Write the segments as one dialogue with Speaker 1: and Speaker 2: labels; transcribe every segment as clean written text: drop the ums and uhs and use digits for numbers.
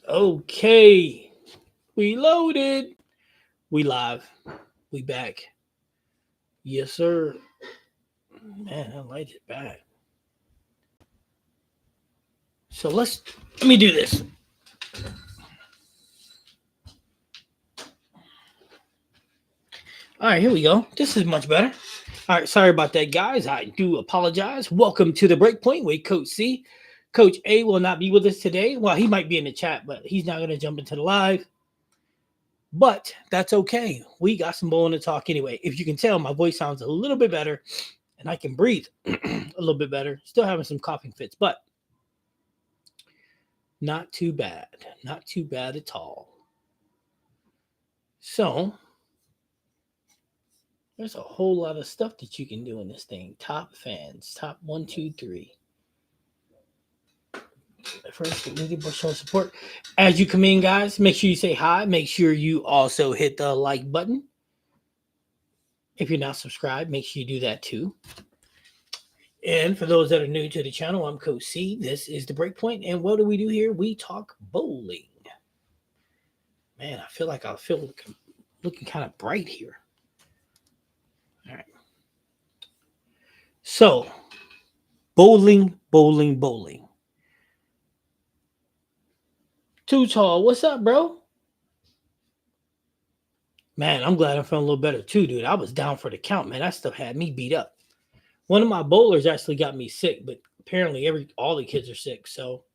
Speaker 1: Okay, we loaded. We live. We back. Yes, sir. Man, I like it back. So let me do this. All right, here we go. This is much better. All right, sorry about that, guys. I do apologize. Welcome to the Breakpoint with Coach C. Coach A will not be with us today. Well, he might be in the chat, but he's not going to jump into the live. But that's okay. We got some bowling to talk anyway. If you can tell, my voice sounds a little bit better and I can breathe a little bit better. Still having some coughing fits, but not too bad. Not too bad at all. So, there's a whole lot of stuff that you can do in this thing. Top fans, top 1, 2, 3. First, media show support. As you come in, guys, make sure you say hi. Make sure you also hit the like button. If you're not subscribed, make sure you do that too. And for those that are new to the channel, I'm Coach C. This is the Breakpoint. And what do we do here? We talk bowling. Man, I feel like I feel looking kind of bright here. All right. So, bowling. Too tall. What's up, bro? Man, I'm glad I'm feeling a little better too, dude. I was down for the count, man. That stuff had me beat up. One of my bowlers actually got me sick, but apparently all the kids are sick. So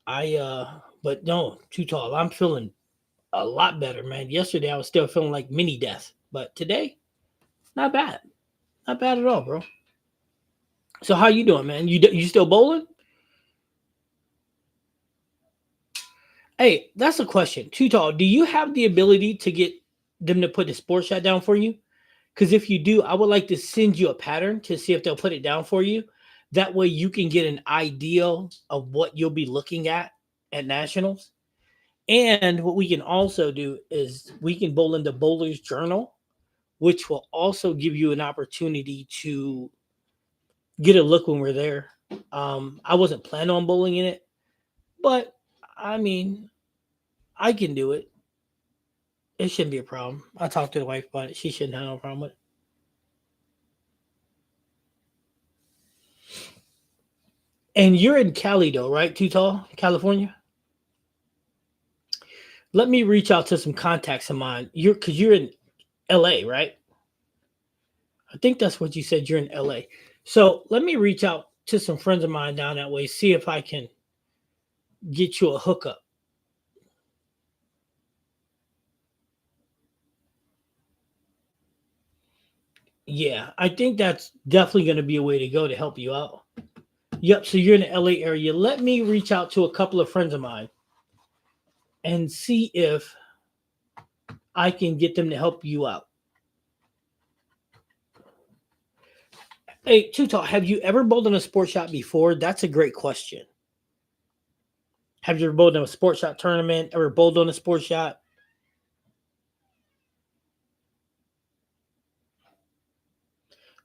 Speaker 1: but no, too tall. I'm feeling a lot better, man. Yesterday I was still feeling like mini death, but today, not bad. Not bad at all, bro. So how you doing, man? You still bowling? Hey, that's a question. Too tall. Do you have the ability to get them to put the sports shot down for you? Because if you do, I would like to send you a pattern to see if they'll put it down for you. That way you can get an idea of what you'll be looking at nationals. And what we can also do is we can bowl in the bowler's journal, which will also give you an opportunity to get a look when we're there. I wasn't planning on bowling in it, but I mean, I can do it. It shouldn't be a problem. I talked to the wife about it. She shouldn't have no problem with it. And you're in Cali, though, right? Too tall, California. Let me reach out to some contacts of mine. You're in LA, right? I think that's what you said. You're in LA. So let me reach out to some friends of mine down that way. See if I can get you a hookup. Yeah, I think that's definitely going to be a way to go to help you out. Yep. So you're in the LA area. Let me reach out to a couple of friends of mine and see if I can get them to help you out. Hey, Tutal, have you ever bowled in a sports shop before? That's a great question. Have you ever bowled in a sports shop tournament? Ever bowled on a sports shop?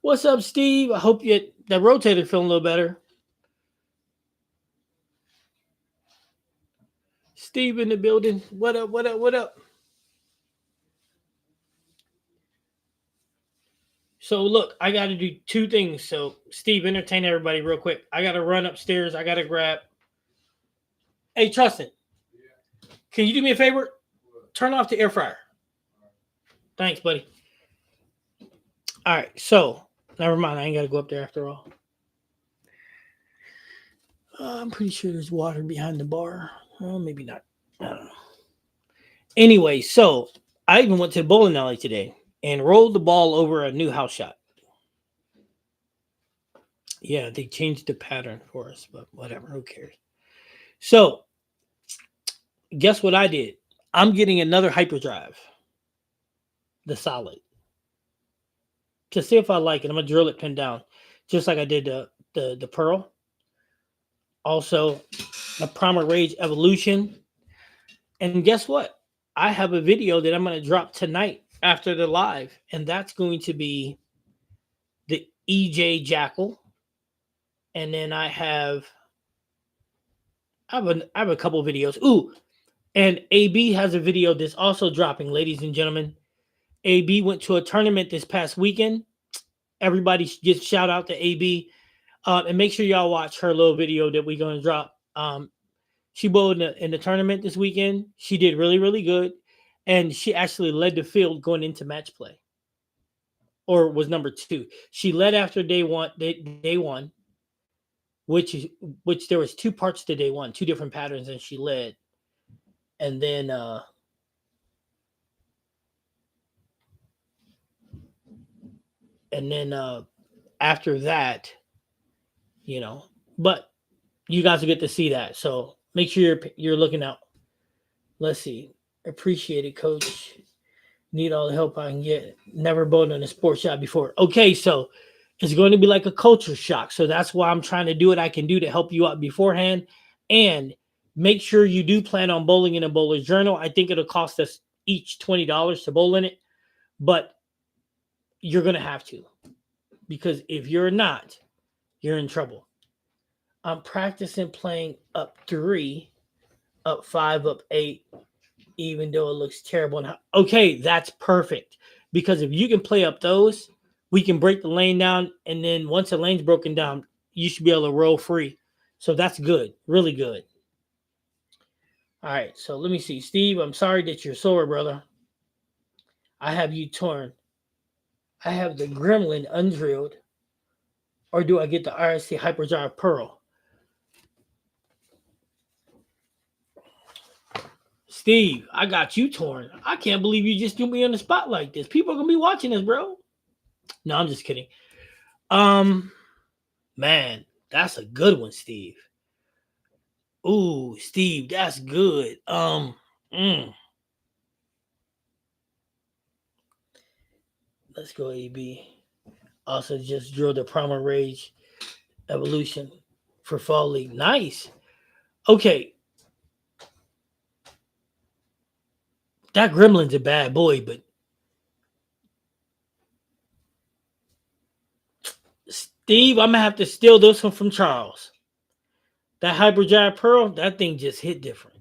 Speaker 1: What's up, Steve? I hope that rotator feeling a little better. Steve in the building. What up? What up? What up? So look, I got to do two things. So Steve, entertain everybody real quick. I got to run upstairs. I got to grab. Hey, Trustin, can you do me a favor? Turn off the air fryer. Thanks, buddy. All right. So never mind. I ain't got to go up there after all. I'm pretty sure there's water behind the bar. Well, maybe not. I don't know. Anyway, so I even went to the bowling alley today and rolled the ball over a new house shot. Yeah, they changed the pattern for us, but whatever. Who cares? So guess what I did? I'm getting another hyperdrive, the solid, to see if I like it. I'm gonna drill it pin down, just like I did the pearl. Also, the Primer Rage Evolution. And guess what? I have a video that I'm gonna drop tonight after the live, and that's going to be the EJ Jackal. And then I have a couple videos. Ooh, And AB has a video that's also dropping, ladies and gentlemen. AB went to a tournament this past weekend. Everybody just shout out to AB. And make sure y'all watch her little video that we're going to drop. She bowled in the tournament this weekend. She did really, really good. And she actually led the field going into match play, or was number two. She led after day one, which is which there was two parts to day one, two different patterns, and she led. And then and then after that, you know, but you guys will get to see that. So make sure you're looking out. Let's see. Appreciate it, coach. Need all the help I can get. Never bowled in a sports shop before. Okay, so it's going to be like a culture shock. So that's why I'm trying to do what I can do to help you out beforehand. And make sure you do plan on bowling in a bowler's journal. I think it'll cost us each $20 to bowl in it, but you're going to have to, because if you're not, you're in trouble. I'm practicing playing up three, up five, up eight, even though it looks terrible. Okay, that's perfect. Because if you can play up those, we can break the lane down. And then once the lane's broken down, you should be able to roll free. So that's good. Really good. All right. So let me see. Steve, I'm sorry that you're sore, brother. I have you torn. I have the gremlin undrilled. Or do I get the RST Hyperdrive Pearl? Steve, I got you torn. I can't believe you just threw me on the spot like this. People are gonna be watching this, bro. No, I'm just kidding. Um, Man, that's a good one, Steve. Ooh, Steve, that's good. Mm, let's go, AB. Also, just drilled the Primal Rage Evolution for Fall League. Nice. Okay, that Gremlin's a bad boy, but Steve, I'm gonna have to steal this one from Charles. That Hyperdrive Pearl, that thing just hit different.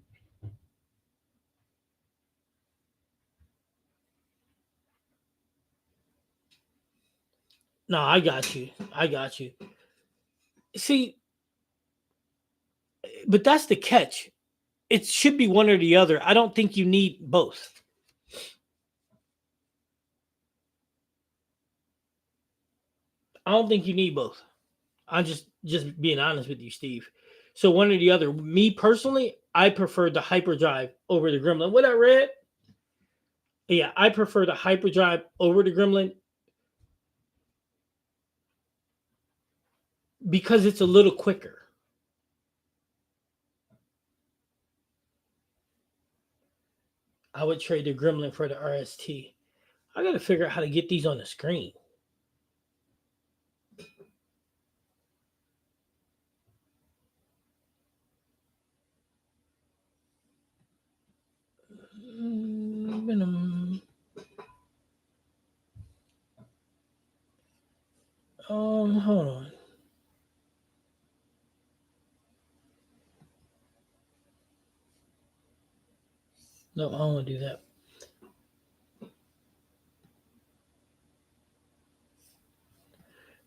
Speaker 1: No, I got you. I got you. See, but that's the catch. It should be one or the other. I don't think you need both. I don't think you need both. I'm just being honest with you, Steve. So one or the other. Me personally, I prefer the hyperdrive over the gremlin. What I read? Yeah, I prefer the hyperdrive over the gremlin because it's a little quicker. I would trade the gremlin for the RST. I gotta figure out how to get these on the screen. Hold on. No, I don't want to do that.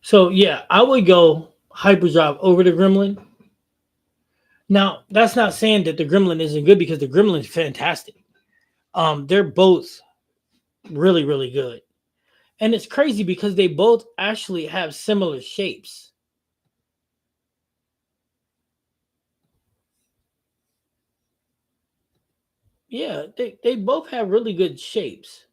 Speaker 1: So yeah, I would go hyperdrive over the gremlin. Now, that's not saying that the gremlin isn't good, because the gremlin's fantastic. They're both really, really good. And it's crazy because they both actually have similar shapes. Yeah, they both have really good shapes.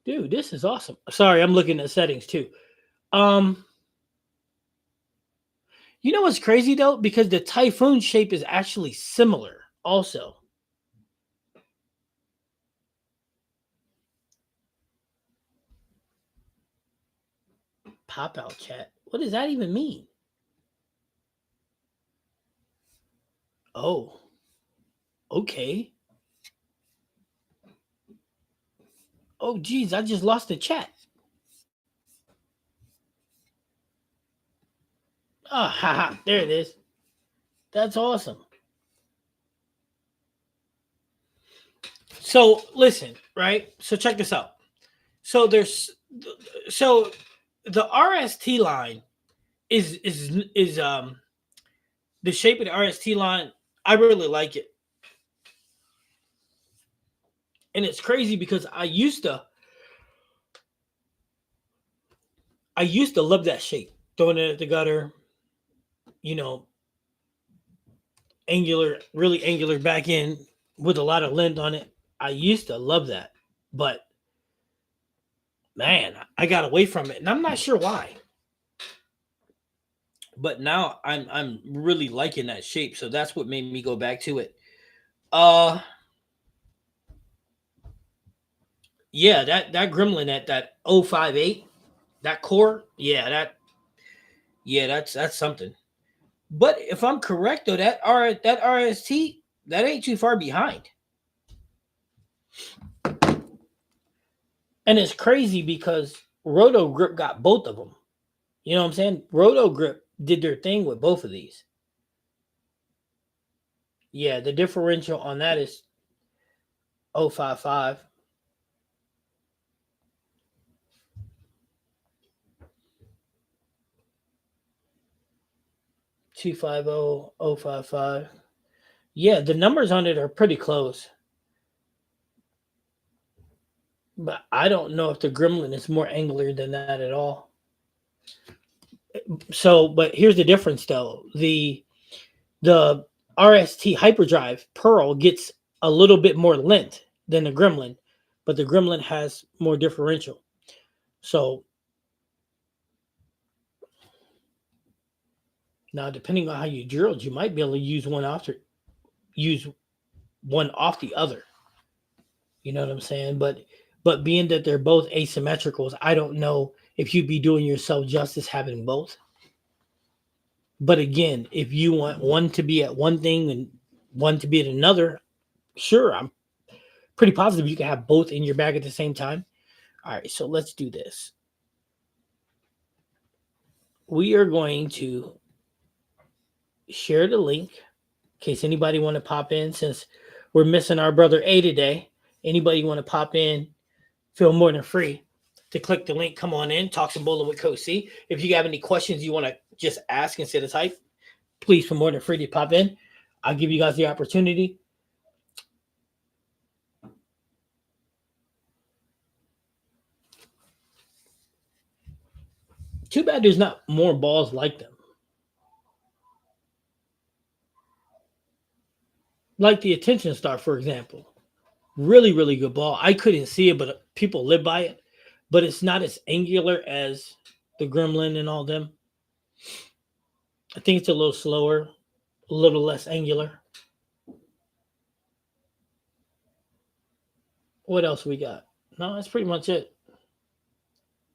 Speaker 1: Dude, this is awesome. Sorry, I'm looking at settings too. Um, you know what's crazy though? Because the Typhoon shape is actually similar also. Pop out chat. What does that even mean? Oh, okay. Oh, geez, I just lost the chat. Ah, haha, there it is. That's awesome. So listen, right? So check this out. So there's so the RST line is the shape of the RST line. I really like it, and it's crazy because I used to love that shape, throwing it at the gutter, you know, angular, really angular back end with a lot of length on it. I used to love that, but man, I got away from it, and I'm not sure why. But now I'm really liking that shape, so that's what made me go back to it. Uh, yeah, that Gremlin at that 058, that core, that's something. But if I'm correct though, that RST that ain't too far behind, and it's crazy because Roto Grip got both of them. You know what I'm saying? Roto Grip did their thing with both of these. Yeah, the differential on that is 055. 250055. Yeah, the numbers on it are pretty close. But I don't know if the Gremlin is more angular than that at all. So, but here's the difference though. The RST Hyperdrive Pearl gets a little bit more length than the Gremlin, but the Gremlin has more differential. So now, depending on how you drilled, you might be able to use one off the other. You know what I'm saying? But being that they're both asymmetricals, I don't know if you'd be doing yourself justice having both. But again, if you want one to be at one thing and one to be at another, sure, I'm pretty positive you can have both in your bag at the same time. All right, so let's do this. We are going to share the link in case anybody want to pop in since we're missing our brother A today. Anybody want to pop in, feel more than free to click the link. Come on in, talk some bowling with Coach C. If you have any questions you want to just ask instead of type, please feel more than free to pop in. I'll give you guys the opportunity. Too bad there's not more balls like them. Like the attention star, for example. Really, really good ball. I couldn't see it, but people live by it. But it's not as angular as the Gremlin and all them. I think it's a little slower, a little less angular. What else we got? No, that's pretty much it.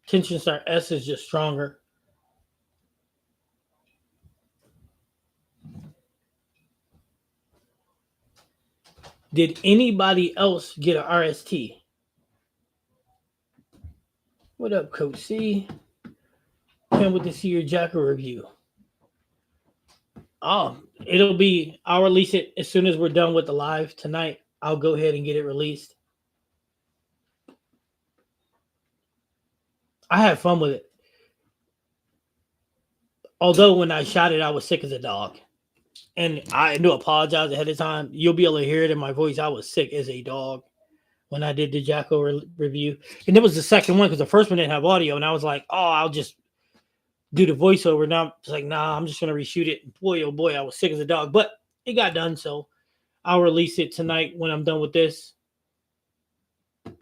Speaker 1: Tension star S is just stronger. Did anybody else get an RST? What up, Coach C? Can't wait to see your Jacker review. Oh, I'll release it as soon as we're done with the live tonight. I'll go ahead and get it released. I had fun with it. Although when I shot it, I was sick as a dog. And I do apologize ahead of time. You'll be able to hear it in my voice. I was sick as a dog when I did the Jacko review. And it was the second one because the first one didn't have audio. And I was like, oh, I'll just do the voiceover. Now it's like, nah, I'm just going to reshoot it. Boy, oh boy, I was sick as a dog. But it got done. So I'll release it tonight when I'm done with this.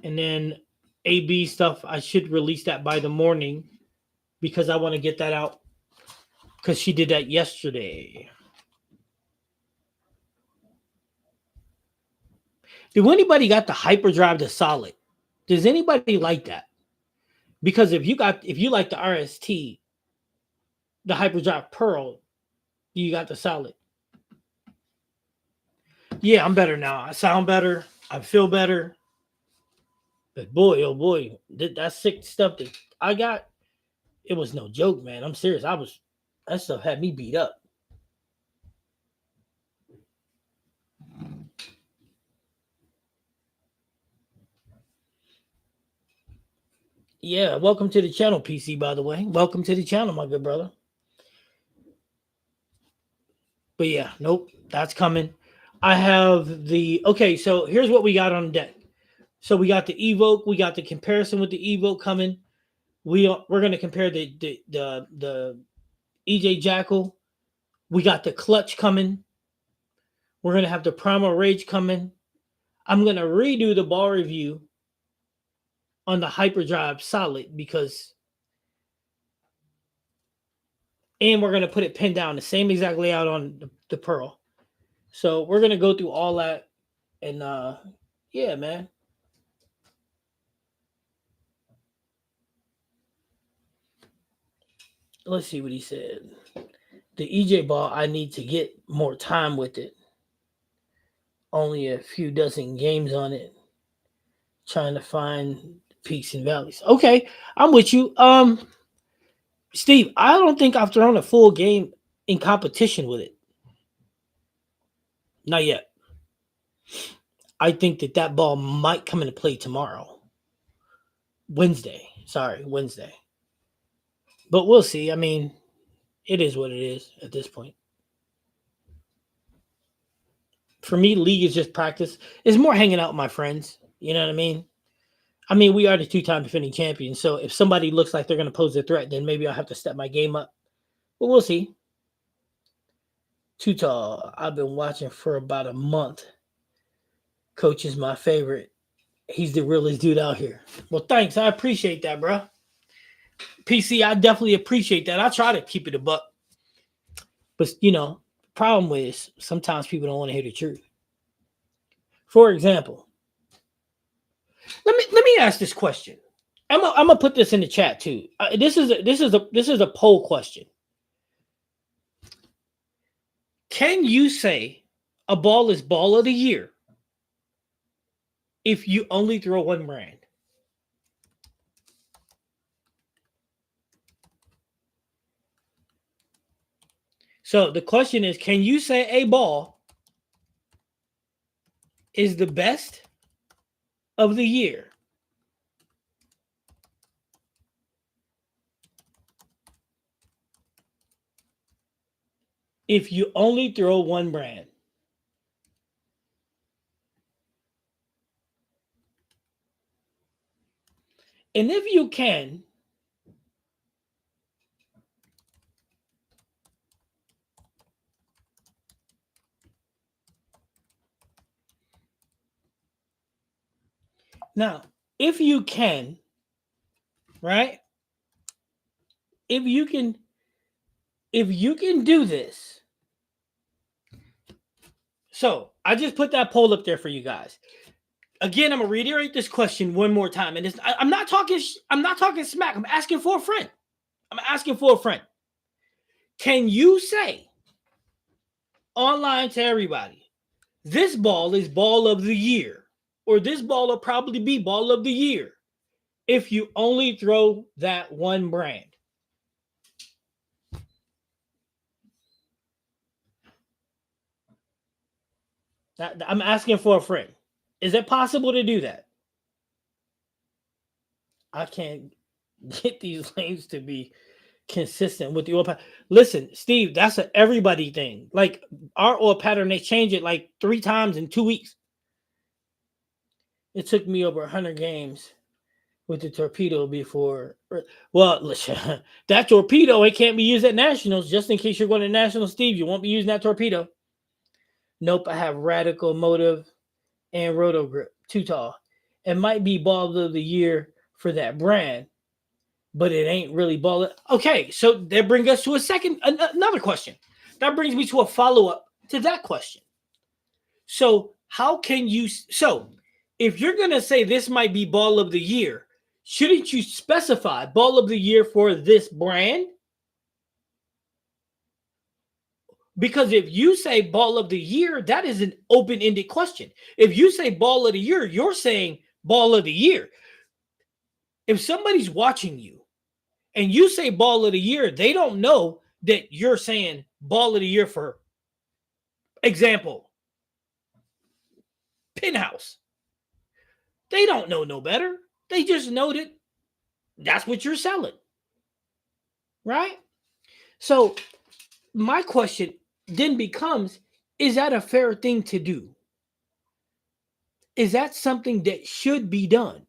Speaker 1: And then AB stuff, I should release that by the morning because I want to get that out because she did that yesterday. Did anybody got the hyperdrive to solid? Does anybody like that? Because if you like the RST, the hyperdrive Pearl, you got the solid. Yeah, I'm better now. I sound better. I feel better. But boy, oh boy, that sick stuff that I got, it was no joke, man. I'm serious. That stuff had me beat up. Yeah, welcome to the channel, PC, by the way. Welcome to the channel, my good brother. But yeah, nope, that's coming. I have the okay, so here's what we got on deck. So we got the Evoke, we got the comparison with the Evoke coming. We're gonna compare the EJ Jackal. We got the clutch coming. We're gonna have the Primal Rage coming. I'm gonna redo the ball review on the Hyperdrive Solid because, and we're gonna put it pinned down the same exact layout on the Pearl. So we're gonna go through all that, and yeah, man. Let's see what he said. The EJ ball, I need to get more time with it. Only a few dozen games on it. Trying to find peaks and valleys. Okay, I'm with you. Steve, I don't think I've thrown a full game in competition with it. Not yet. I think that ball might come into play tomorrow. Wednesday. Sorry, Wednesday. But we'll see. I mean, it is what it is at this point. For me, league is just practice. It's more hanging out with my friends. You know what I mean? I mean, we are the two-time defending champions. So if somebody looks like they're going to pose a threat, then maybe I'll have to step my game up. But we'll see. Too tall. I've been watching for about a month. Coach is my favorite. He's the realest dude out here. Well, thanks. I appreciate that, bro. PC, I definitely appreciate that. I try to keep it a buck. But, problem is sometimes people don't want to hear the truth. For example, let me ask this question. I'm gonna put this in the chat too. This is a poll question. Can you say a ball is ball of the year if you only throw one brand? So the question is, can you say a ball is the best of the year if you only throw one brand? And if you can, now, if you can, right? If you can do this. So I just put that poll up there for you guys. Again, I'm gonna reiterate this question one more time, and I'm not talking smack. I'm asking for a friend. Can you say online to everybody, this ball is ball of the year, or this ball will probably be ball of the year if you only throw that one brand? I'm asking for a friend. Is it possible to do that? I can't get these lanes to be consistent with the oil pattern. Listen, Steve, that's an everybody thing. Like our oil pattern, they change it like 3 times in 2 weeks. It took me over 100 games with the torpedo before. Well, that torpedo, it can't be used at nationals. Just in case you're going to nationals, Steve, you won't be using that torpedo. Nope, I have radical motive and roto grip. Too tall. It might be ball of the year for that brand, but it ain't really ball. Okay, so that brings us to another question. That brings me to a follow-up to that question. So how can you, if you're going to say this might be ball of the year, shouldn't you specify ball of the year for this brand? Because if you say ball of the year, that is an open-ended question. If you say ball of the year, you're saying ball of the year. If somebody's watching you and you say ball of the year, they don't know that you're saying ball of the year for example, Penthouse. They don't know no better. They just know that that's what you're selling, right? So my question then becomes, is that a fair thing to do? Is that something that should be done?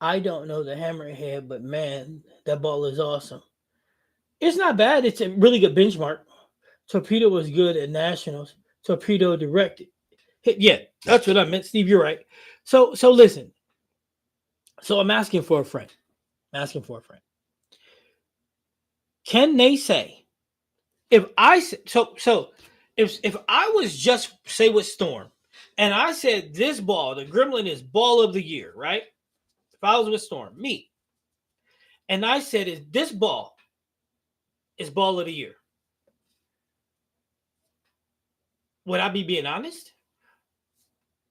Speaker 1: I don't know the hammerhead, but man, that ball is awesome. It's not bad. It's a really good benchmark. Torpedo was good at nationals. Torpedo directed. Yeah, that's what I meant, Steve. You're right. So listen. So I'm asking for a friend. I'm asking for a friend. Can they say if I if I was just say with Storm, and I said this ball, the Gremlin is ball of the year, right? If I was with Storm, me, and I said is this ball is ball of the year, would I be being honest?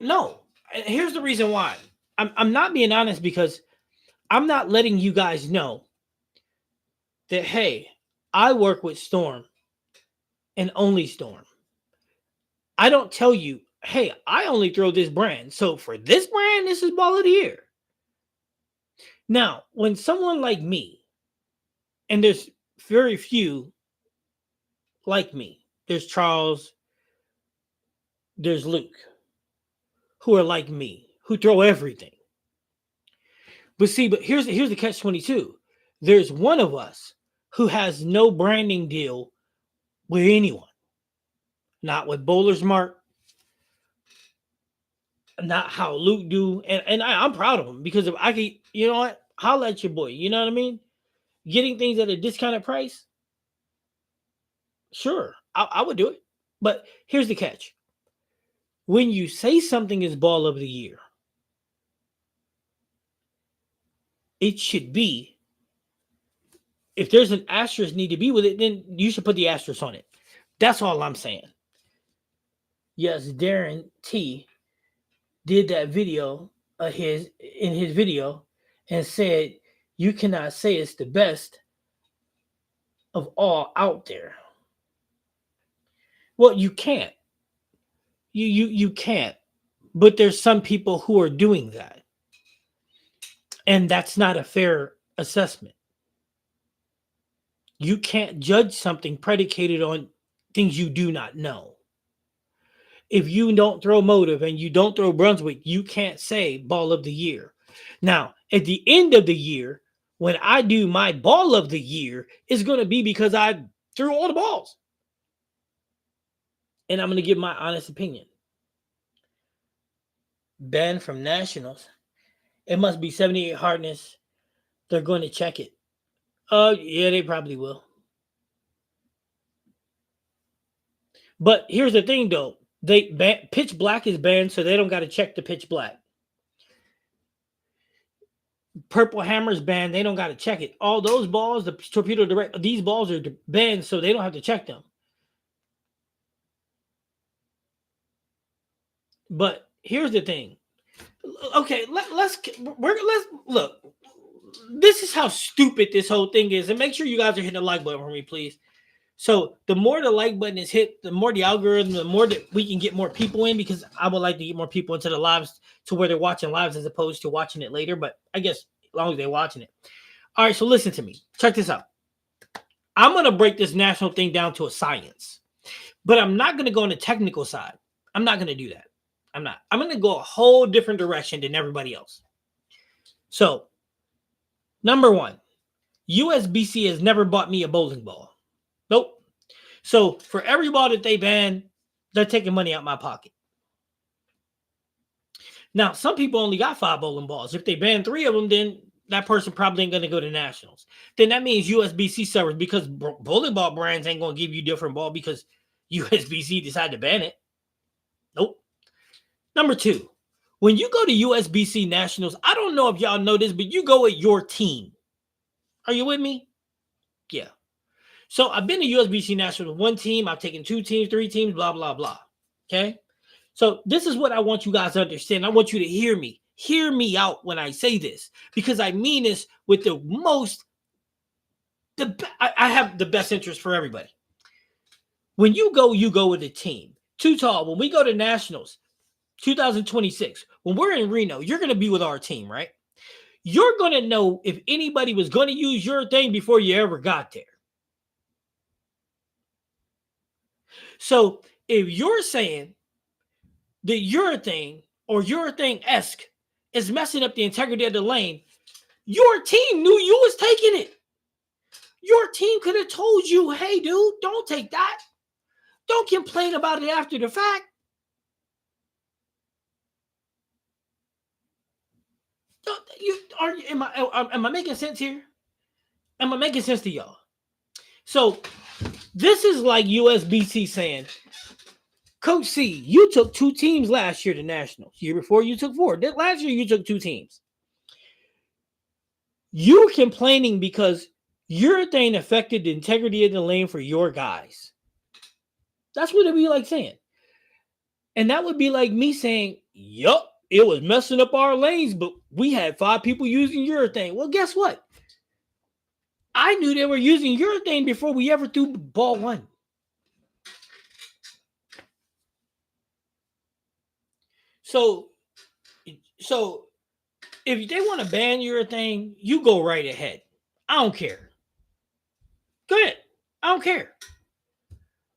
Speaker 1: No. And here's the reason why. I'm not being honest because I'm not letting you guys know that, hey, I work with Storm and only Storm. I don't tell you, hey, I only throw this brand. So for this brand, this is ball of the year. Now, when someone like me, and there's very few like me, there's Charles, there's Luke, who are like me, who throw everything. But see, here's the catch 22. There's one of us who has no branding deal with anyone. Not with Bowler's Mark, not how Luke do. And I'm proud of him because if I could, you know what, holla at your boy. You know what I mean? Getting things at a discounted price, sure, I would do it. But here's the catch. When you say something is ball of the year, it should be, if there's an asterisk need to be with it, then you should put the asterisk on it. That's all I'm saying. Yes, Darren T did that video in his video and said you cannot say it's the best of all out there. Well, you can't. You can't. But there's some people who are doing that. And that's not a fair assessment. You can't judge something predicated on things you do not know. If you don't throw Motive and you don't throw Brunswick, you can't say ball of the year. Now, at the end of the year, when I do my ball of the year, it's going to be because I threw all the balls. And I'm going to give my honest opinion. Banned from nationals. It must be 78 hardness. They're going to check it. Yeah, they probably will. But here's the thing, though. Pitch black is banned, so they don't got to check the pitch black. Purple hammer's banned. They don't got to check it. All those balls, the torpedo direct, these balls are banned, so they don't have to check them. But here's the thing. Okay, let's look. This is how stupid this whole thing is, and make sure you guys are hitting the like button for me, please. So the more the like button is hit, the more the algorithm, the more that we can get more people in, because I would like to get more people into the lives to where they're watching lives as opposed to watching it later. But I guess as long as they're watching it. All right, so listen to me. Check this out. I'm going to break this national thing down to a science, but I'm not going to go on the technical side. I'm not going to do that. I'm not. I'm going to go a whole different direction than everybody else. So, number one, USBC has never bought me a bowling ball. Nope. So for every ball that they ban, they're taking money out my pocket. Now, some people only got 5 bowling balls. If they ban 3 of them, then that person probably ain't going to go to nationals. Then that means USBC suffers because bowling ball brands ain't going to give you different ball because USBC decided to ban it. Nope. Number 2, when you go to USBC nationals, I don't know if y'all know this, but you go with your team. Are you with me? Yeah. So I've been to USBC National with 1 team. I've taken 2 teams, 3 teams, blah, blah, blah. Okay. So this is what I want you guys to understand. I want you to hear me. Hear me out when I say this, because I mean this with I have the best interest for everybody. When you go with a team. Too Tall, when we go to Nationals 2026, when we're in Reno, you're going to be with our team, right? You're going to know if anybody was going to use your thing before you ever got there. So if you're saying that your thing or your thing-esque is messing up the integrity of the lane, your team knew you was taking it. Your team could have told you, hey, dude, don't take that. Don't complain about it after the fact. Am I making sense here? Am I making sense to y'all? So this is like USBC saying, Coach C, you took 2 teams last year to Nationals. Year before you took 4. Last year you took 2 teams. You're complaining because your thing affected the integrity of the lane for your guys. That's what it'd be like saying. And that would be like me saying, yup, it was messing up our lanes, but we had 5 people using your thing. Well, guess what? I knew they were using your thing before we ever threw ball 1. So if they want to ban your thing, you go right ahead. I don't care. Go ahead. I don't care.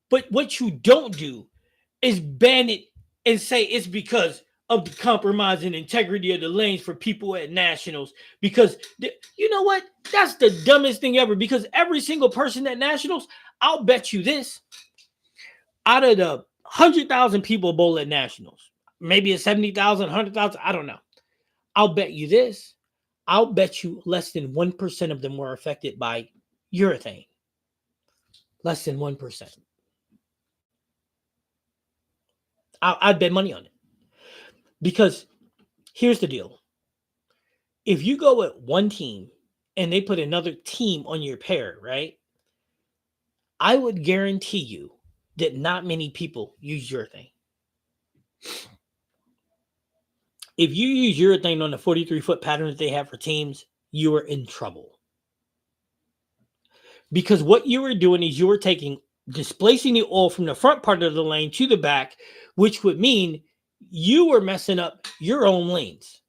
Speaker 1: But what you don't do is ban it and say it's because of the compromising integrity of the lanes for people at Nationals. Because you know what? That's the dumbest thing ever. Because every single person at Nationals, I'll bet you this, out of the 100,000 people bowl at Nationals, maybe it's 70,000, 100,000, I don't know. I'll bet you this. I'll bet you less than 1% of them were affected by urethane. Less than 1%. I'd bet money on it. Because here's the deal. If you go with one team and they put another team on your pair, right? I would guarantee you that not many people use urethane. If you use urethane on the 43-foot pattern that they have for teams, you are in trouble. Because what you were doing is you were displacing the oil from the front part of the lane to the back, which would mean you were messing up your own lanes.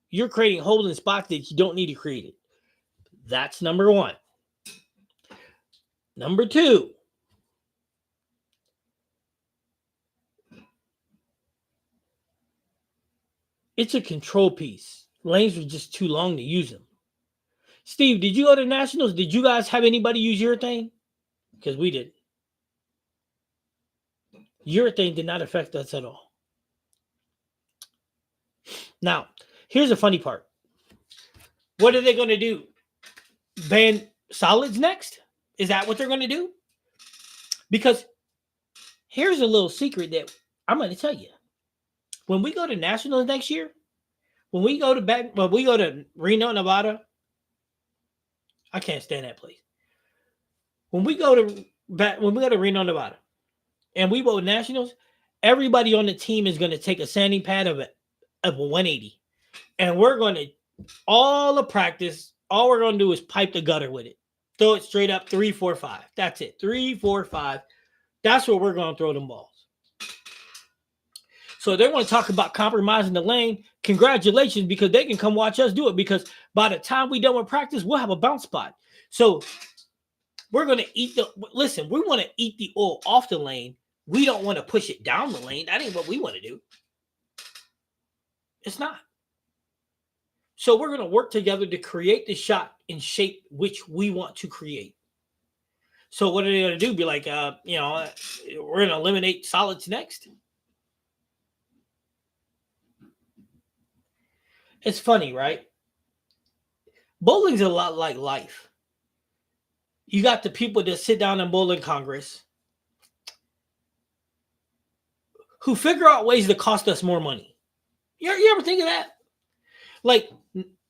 Speaker 1: You're creating holes in spots that you don't need to create it. That's number 1. Number 2. It's a control piece. Lanes were just too long to use them. Steve, did you go to Nationals? Did you guys have anybody use urethane? Because we didn't. Urethane did not affect us at all. Now, here's the funny part. What are they going to do? Ban solids next? Is that what they're going to do? Because here's a little secret that I'm going to tell you. When we go to Nationals next year, when we go to Reno, Nevada, I can't stand that place. When we go to Reno, Nevada, and we go to Nationals, everybody on the team is going to take a sanding pad of a 180, and we're going to all the practice. All we're going to do is pipe the gutter with it, throw it straight up 3, 4, 5. That's it, 3, 4, 5. That's where we're going to throw them balls. So they want to talk about compromising the lane. Congratulations, because they can come watch us do it. Because by the time we done with practice, we'll have a bounce spot. So we're going to we want to eat the oil off the lane. We don't want to push it down the lane. That ain't what we want to do. It's not. So we're going to work together to create the shot in shape which we want to create. So what are they going to do? Be like, we're going to eliminate solids next? It's funny, right? Bowling's a lot like life. You got the people that sit down in bowling Congress who figure out ways to cost us more money. You ever think of that? Like,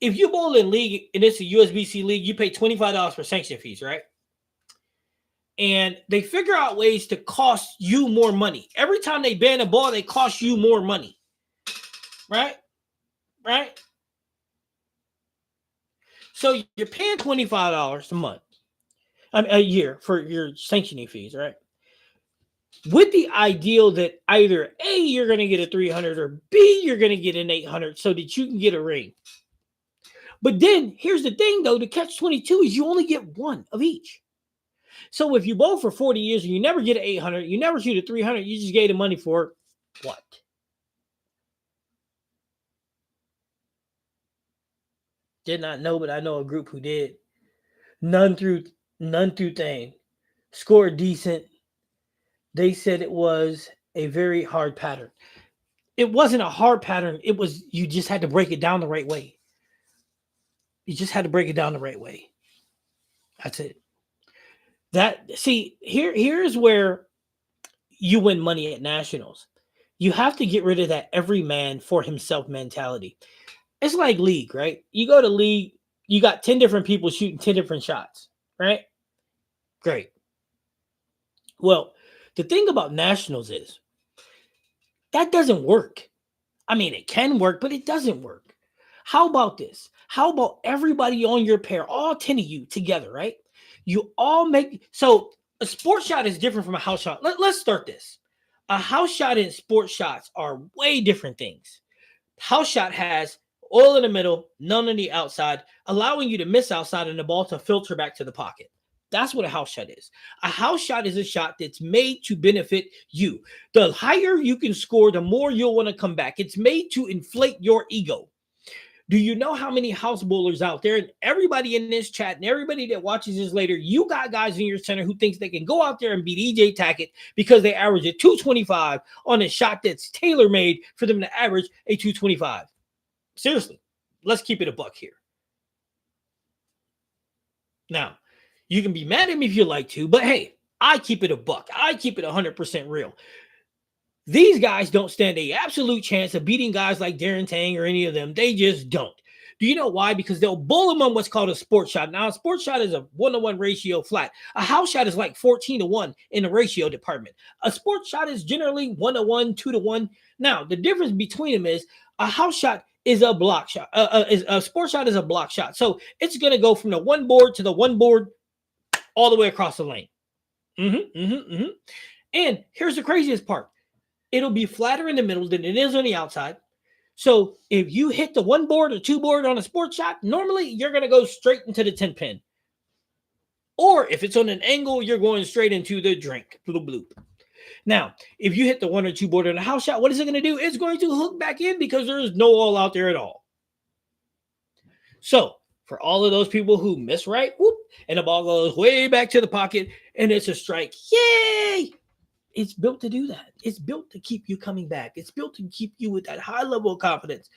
Speaker 1: if you bowl in league, and it's a USBC league, you pay $25 for sanction fees, right? And they figure out ways to cost you more money. Every time they ban a ball, they cost you more money, right? right? So you're paying $25 a month, I mean, a year for your sanctioning fees, right? With the ideal that either A, you're going to get a 300 or B, you're going to get an 800 so that you can get a ring. But then here's the thing, though, the catch 22 is you only get one of each. So if you bowl for 40 years and you never get an 800, you never shoot a 300, you just gave the money for what? Did not know, but I know a group who did. None through thing. Scored decent. They said it was a very hard pattern. It wasn't a hard pattern. It was, you just had to break it down the right way. You just had to break it down the right way. That's it. Here's where you win money at nationals. You have to get rid of that every man for himself mentality. It's like league, right? You go to league, you got 10 different people shooting 10 different shots, right? Great. Well, the thing about nationals is that doesn't work. I mean, it can work, but it doesn't work. How about this? How about everybody on your pair, all 10 of you together, right? You all make, so a sports shot is different from a house shot. Let's start this. A house shot and sports shots are way different things. House shot has all in the middle, none on the outside, allowing you to miss outside and the ball to filter back to the pocket. That's what a house shot is. A house shot is a shot that's made to benefit you. The higher you can score, the more you'll want to come back. It's made to inflate your ego. Do you know how many house bowlers out there, and everybody in this chat and everybody that watches this later, you got guys in your center who thinks they can go out there and beat EJ Tackett because they average a 225 on a shot that's tailor-made for them to average a 225. Seriously, let's keep it a buck here. Now, you can be mad at me if you like to, but hey, I keep it a buck. I keep it 100% real. These guys don't stand a absolute chance of beating guys like Darren Tang or any of them. They just don't. Do you know why? Because they'll bowl them on what's called a sports shot. Now, a sports shot is a 1-to-1 ratio flat. A house shot is like 14-to-1 in the ratio department. A sports shot is generally 1-to-1, 2-to-1. Now, the difference between them is a house shot is a block shot. A sports shot is a block shot. So it's going to go from the one board to the one board all the way across the lane. And here's the craziest part. It'll be flatter in the middle than it is on the outside. So if you hit the one board or two board on a sports shot, normally you're going to go straight into the 10 pin. Or if it's on an angle, you're going straight into the drink. Bloop, bloop. Now, if you hit the one or two board on a house shot, what is it going to do? It's going to hook back in because there is no all out there at all. So for all of those people who miss right, whoop, and the ball goes way back to the pocket and it's a strike, yay! It's built to do that. It's built to keep you coming back. It's built to keep you with that high level of confidence,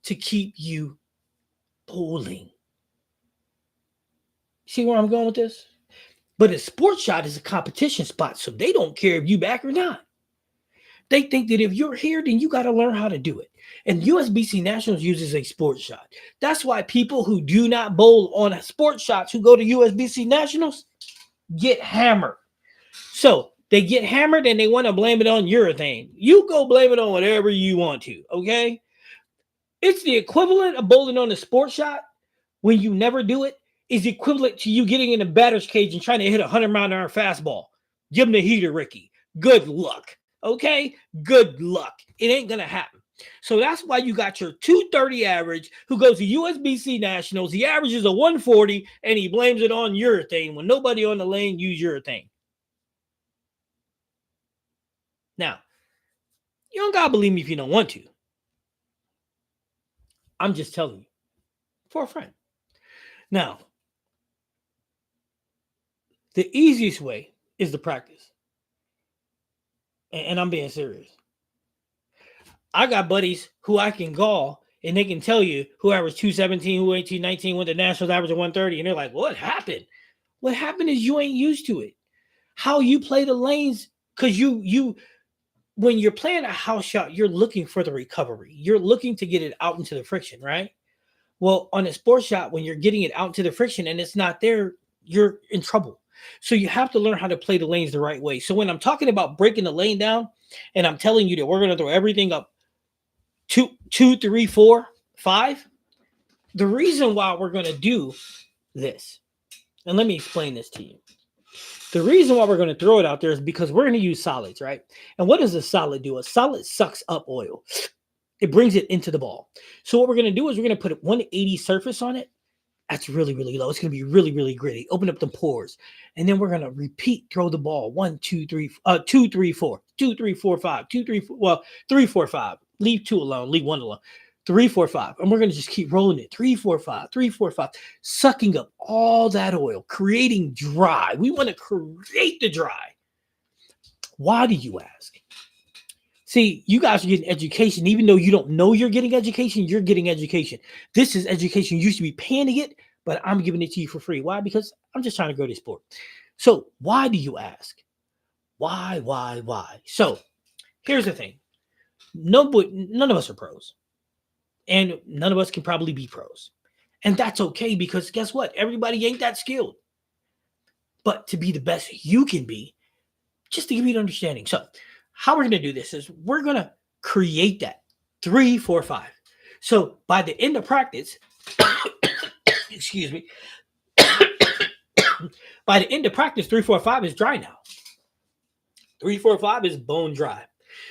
Speaker 1: to keep you bowling. See where I'm going with this? But a sports shot is a competition spot, so they don't care if you back or not. They think that if you're here, then you got to learn how to do it. And USBC Nationals uses a sports shot. That's why people who do not bowl on sports shots who go to USBC Nationals get hammered. So they get hammered and they want to blame it on urethane. You go blame it on whatever you want to, okay? It's the equivalent of bowling on a sports shot when you never do it is equivalent to you getting in a batter's cage and trying to hit a 100-mile-an-hour fastball. Give him the heater, Ricky. Good luck, okay? Good luck. It ain't going to happen. So that's why you got your 230 average who goes to USBC Nationals. He averages a 140 and he blames it on urethane when nobody on the lane used urethane. Now, you don't got to believe me if you don't want to. I'm just telling you for a friend. Now, the easiest way is to practice. And I'm being serious. I got buddies who I can call and they can tell you who averaged 217, who 1819, went to Nationals average of 130. And they're like, what happened? What happened is you ain't used to it. How you play the lanes, because you when you're playing a house shot, you're looking for the recovery. You're looking to get it out into the friction, right? Well, on a sports shot, when you're getting it out into the friction and it's not there, you're in trouble. So you have to learn how to play the lanes the right way. So when I'm talking about breaking the lane down and I'm telling you that we're going to throw everything up 2, 3, 4, 5. The reason why we're going to do this, and let me explain this to you. The reason why we're going to throw it out there is because we're going to use solids, right? And what does a solid do? A solid sucks up oil. It brings it into the ball. So what we're going to do is we're going to put a 180 surface on it. That's really, really low. It's going to be really, really gritty. Open up the pores. And then we're going to repeat, throw the ball. 1, 2, 3, 2, 3, 4, 2, 3, 4, 5, 2, 3, 4, well, 3, 4, 5. Leave 2 alone. Leave 1 alone. 3, 4, 5. And we're going to just keep rolling it. 3, 4, 5, 3, 4, 5. Sucking up all that oil, creating dry. We want to create the dry. Why do you ask? See, you guys are getting education. Even though you don't know you're getting education, you're getting education. This is education. You should be paying to get, but I'm giving it to you for free. Why? Because I'm just trying to grow this sport. So why do you ask? Why? So here's the thing. None of us are pros. And none of us can probably be pros. And that's okay because guess what? Everybody ain't that skilled. But to be the best you can be, just to give you an understanding. So how we're going to do this is we're going to create that 3, 4, 5. So by the end of practice, excuse me, by the end of practice, 3, 4, 5 is dry now. 3, 4, 5 is bone dry.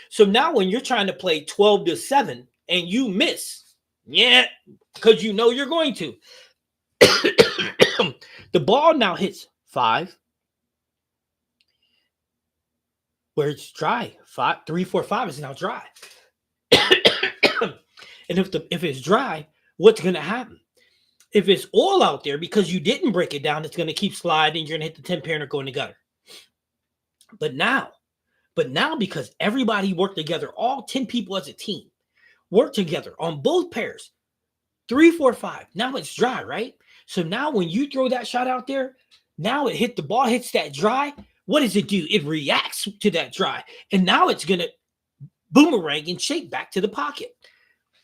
Speaker 1: So now when you're trying to play 12 to 7 and you miss, because you know you're going to, the ball now hits 5. Where it's dry. 5, 3, 4, 5 is now dry. And if it's dry, what's going to happen? If it's all out there because you didn't break it down, it's going to keep sliding. You're going to hit the 10 parent or go in the gutter. But now because everybody worked together, all 10 people as a team work together on both pairs. 3, 4, 5. Now it's dry, right? So now when you throw that shot out there, now the ball hits that dry. What does it do? It reacts to that dry. And now it's going to boomerang and shake back to the pocket,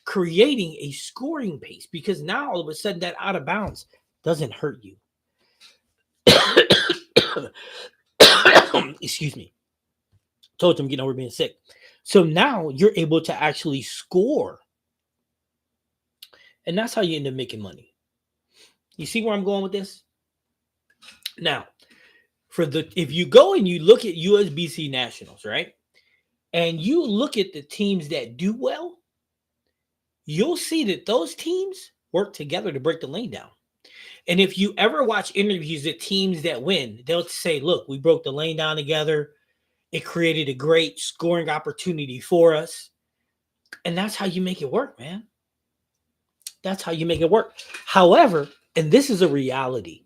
Speaker 1: creating a scoring pace because now all of a sudden that out of bounds doesn't hurt you. Excuse me. Told you I'm getting over being sick. So now you're able to actually score. And that's how you end up making money. You see where I'm going with this? Now, if you go and you look at USBC Nationals, right? And you look at the teams that do well, you'll see that those teams work together to break the lane down. And if you ever watch interviews of teams that win, they'll say, look, we broke the lane down together. It created a great scoring opportunity for us. And that's how you make it work, man. That's how you make it work. However, and this is a reality.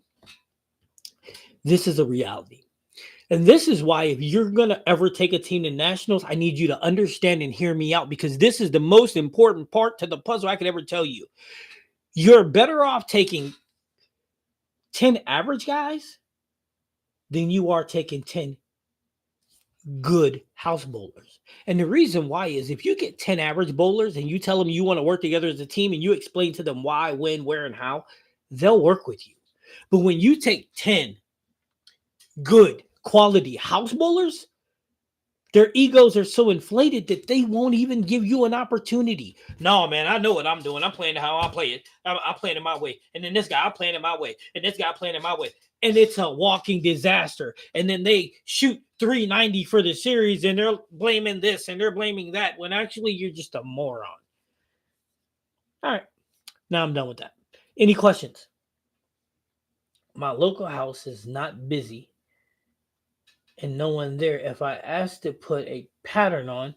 Speaker 1: This is a reality. And this is why if you're going to ever take a team to nationals, I need you to understand and hear me out because this is the most important part to the puzzle I could ever tell you. You're better off taking 10 average guys than you are taking 10 good house bowlers. And the reason why is if you get 10 average bowlers and you tell them you want to work together as a team and you explain to them why, when, where, and how, they'll work with you. But when you take 10 good quality house bowlers, their egos are so inflated that they won't even give you an opportunity. No, man, I know what I'm doing. I'm playing how I play it. I'm playing it my way. And then this guy, I'm playing it my way. And this guy playing it my way. And it's a walking disaster. And then they shoot 390 for the series and they're blaming this and they're blaming that when actually you're just a moron. All right. Now I'm done with that. Any questions? My local house is not busy and no one there. If I ask to put a pattern on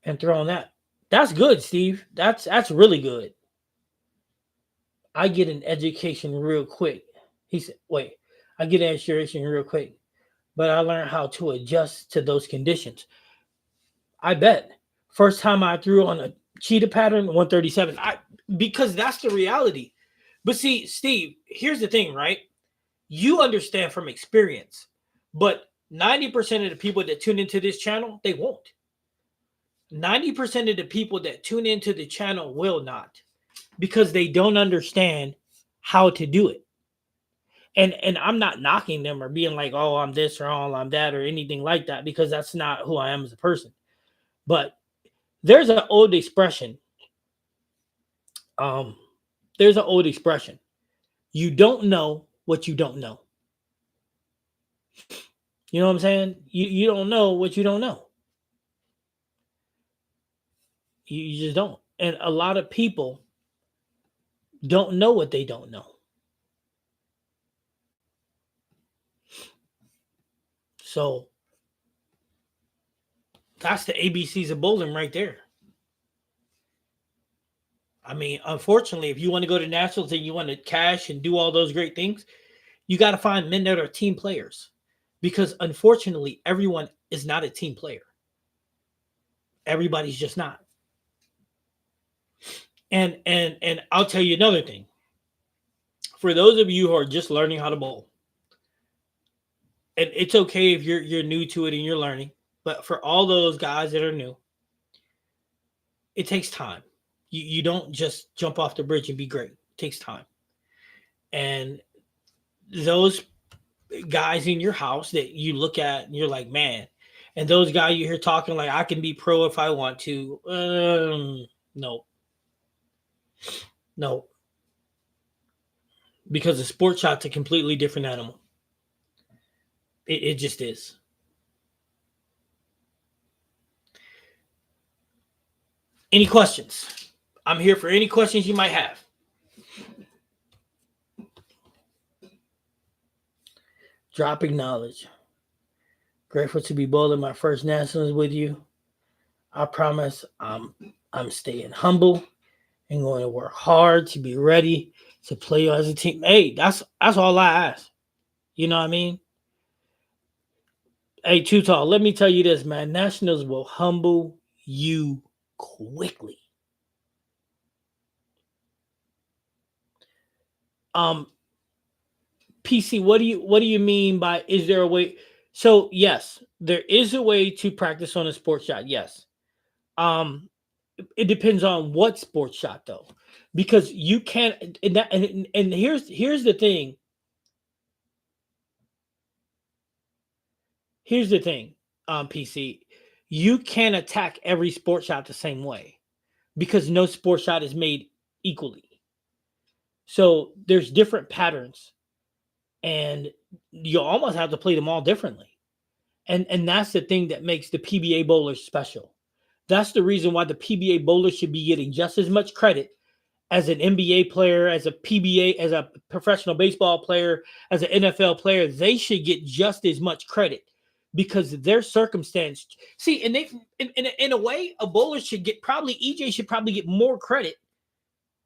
Speaker 1: and throw on that, that's good, Steve. That's really good. I get an education real quick. He said, wait, I get an education real quick, but I learned how to adjust to those conditions. I bet. First time I threw on a cheetah pattern, 137, because that's the reality. But see, Steve, here's the thing, right? You understand from experience, but 90% of the people that tune into this channel, they won't. 90% of the people that tune into the channel will not because they don't understand how to do it. And I'm not knocking them or being like, oh, I'm this or oh, I'm that or anything like that because that's not who I am as a person. But there's an old expression Um, there's an old expression: you don't know what you don't know. You know what I'm saying? You don't know what you don't know. You just don't. And a lot of people don't know what they don't know. So that's the ABCs of bowling right there. I mean, unfortunately, if you want to go to nationals and you want to cash and do all those great things, you got to find men that are team players, because unfortunately, everyone is not a team player. Everybody's just not. And I'll tell you another thing. For those of you who are just learning how to bowl, and it's okay if you're new to it and you're learning, but for all those guys that are new, it takes time. You don't just jump off the bridge and be great. It takes time. And those guys in your house that you look at and you're like, man, and those guys you hear talking like, I can be pro if I want to. No, no, because the sports shot's a completely different animal. It just is. Any questions? I'm here for any questions you might have. Dropping knowledge. Grateful to be bowling my first nationals with you. I promise I'm staying humble and going to work hard to be ready to play as a team. Hey, that's all I ask. You know what I mean? Hey, Tutal, let me tell you this, man. Nationals will humble you quickly. PC, what do you mean by, is there a way? So yes, there is a way to practice on a sports shot. Yes. Um, it depends on what sports shot though, because you can't. And here's the thing. Here's the thing, PC. You can't attack every sports shot the same way, because no sports shot is made equally. So there's different patterns, and you almost have to play them all differently. And that's the thing that makes the PBA bowlers special. That's the reason why the PBA bowler should be getting just as much credit as an NBA player, as a PBA, as a professional baseball player, as an NFL player. They should get just as much credit because their circumstance. See, and they in a way, a bowler should get, probably EJ should probably get more credit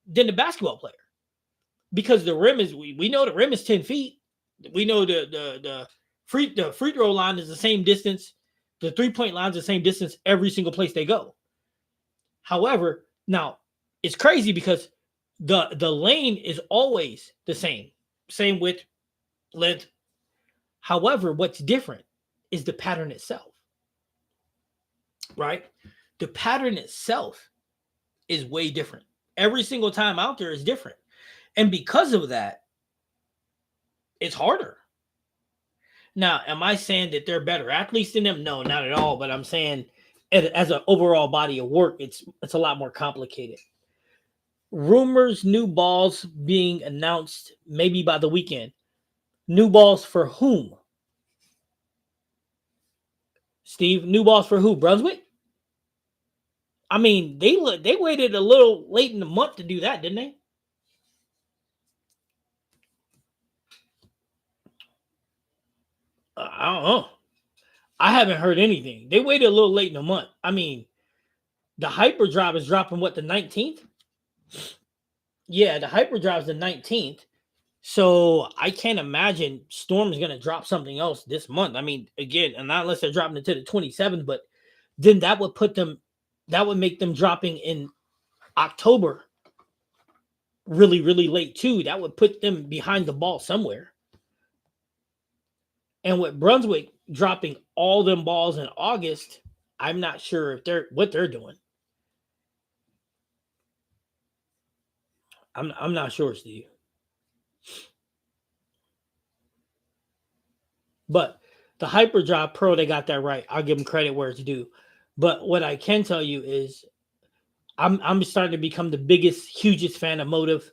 Speaker 1: than the basketball player, because the rim is, we know the rim is 10 feet. We know the free throw line is the same distance. The 3-point line is the same distance every single place they go. However, now it's crazy because the lane is always the same width, length. However, what's different is the pattern itself, right? The pattern itself is way different. Every single time out there is different. And because of that, it's harder. Now, am I saying that they're better athletes than them? No, not at all. But I'm saying as an overall body of work, it's a lot more complicated. Rumors, new balls being announced maybe by the weekend. New balls for whom? Steve, new balls for who? Brunswick? I mean, they waited a little late in the month to do that, didn't they? I don't know. I haven't heard anything. They waited a little late in the month. I mean, the hyperdrive is dropping what, the 19th? Yeah, the hyperdrive is the 19th. So I can't imagine Storm's going to drop something else this month. I mean, again, and not unless they're dropping it to the 27th, but then that would make them dropping in October really, really late too. That would put them behind the ball somewhere. And with Brunswick dropping all them balls in August, I'm not sure if what they're doing. I'm not sure, Steve. But the Hyperdrive Pro, they got that right. I'll give them credit where it's due. But what I can tell you is, I'm starting to become the biggest, hugest fan of Motive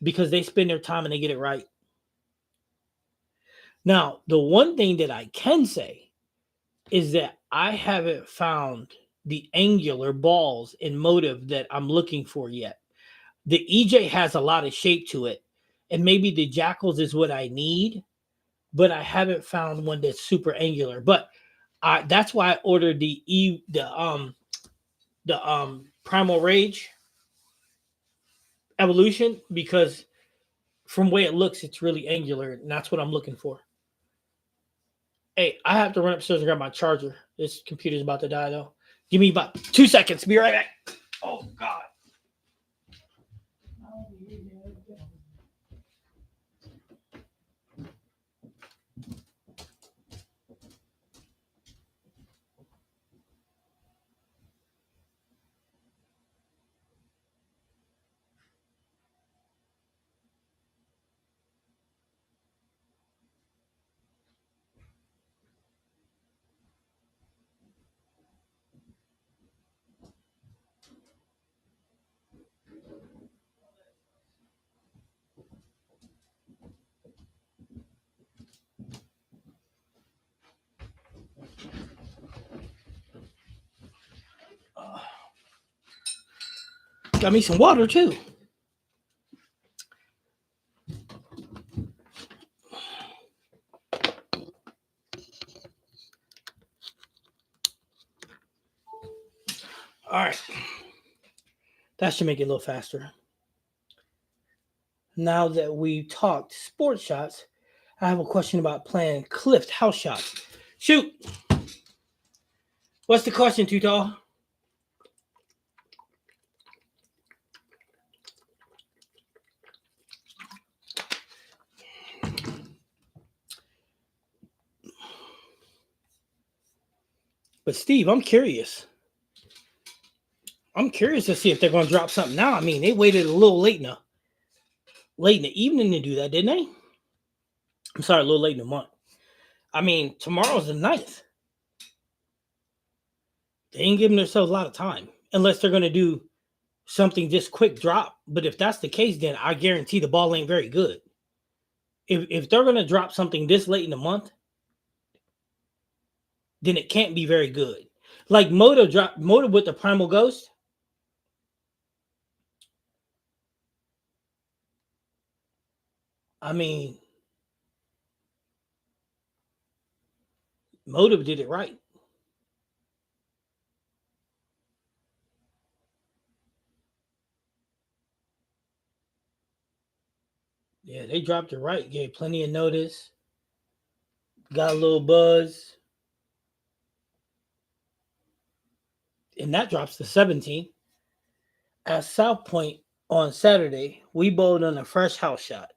Speaker 1: because they spend their time and they get it right. Now, the one thing that I can say is that I haven't found the angular balls in Motive that I'm looking for yet. The EJ has a lot of shape to it, and maybe the Jackals is what I need, but I haven't found one that's super angular. But that's why I ordered the Primal Rage Evolution, because from the way it looks, it's really angular, and that's what I'm looking for. Hey, I have to run upstairs and grab my charger. This computer's about to die though. Give me about 2 seconds. Be right back. Oh God. Got me some water too. All right. That should make it a little faster. Now that we talked sports shots, I have a question about playing clipped house shots. Shoot. What's the question, Too Tall? But Steve, I'm curious. I'm curious to see if they're going to drop something now. I mean, they waited a little late in the evening to do that, didn't they? I'm sorry, a little late in the month. I mean, tomorrow's the 9th. They ain't giving themselves a lot of time unless they're going to do something just quick drop. But if that's the case, then I guarantee the ball ain't very good. If they're going to drop something this late in the month, then it can't be very good. Like Moto with the Primal Ghost. I mean, Motive did it right. Yeah, they dropped it right. Gave plenty of notice. Got a little buzz. And that drops to 17. At South Point on Saturday, we bowled on a fresh house shot.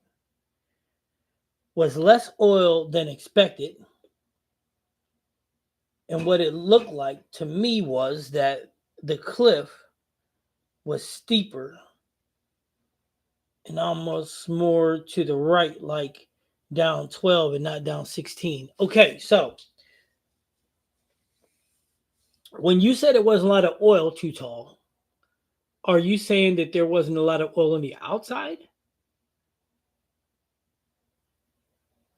Speaker 1: Was less oil than expected. And what it looked like to me was that the cliff was steeper and almost more to the right, like down 12 and not down 16. Okay, so when you said it wasn't a lot of oil, Too Tall, are you saying that there wasn't a lot of oil on the outside?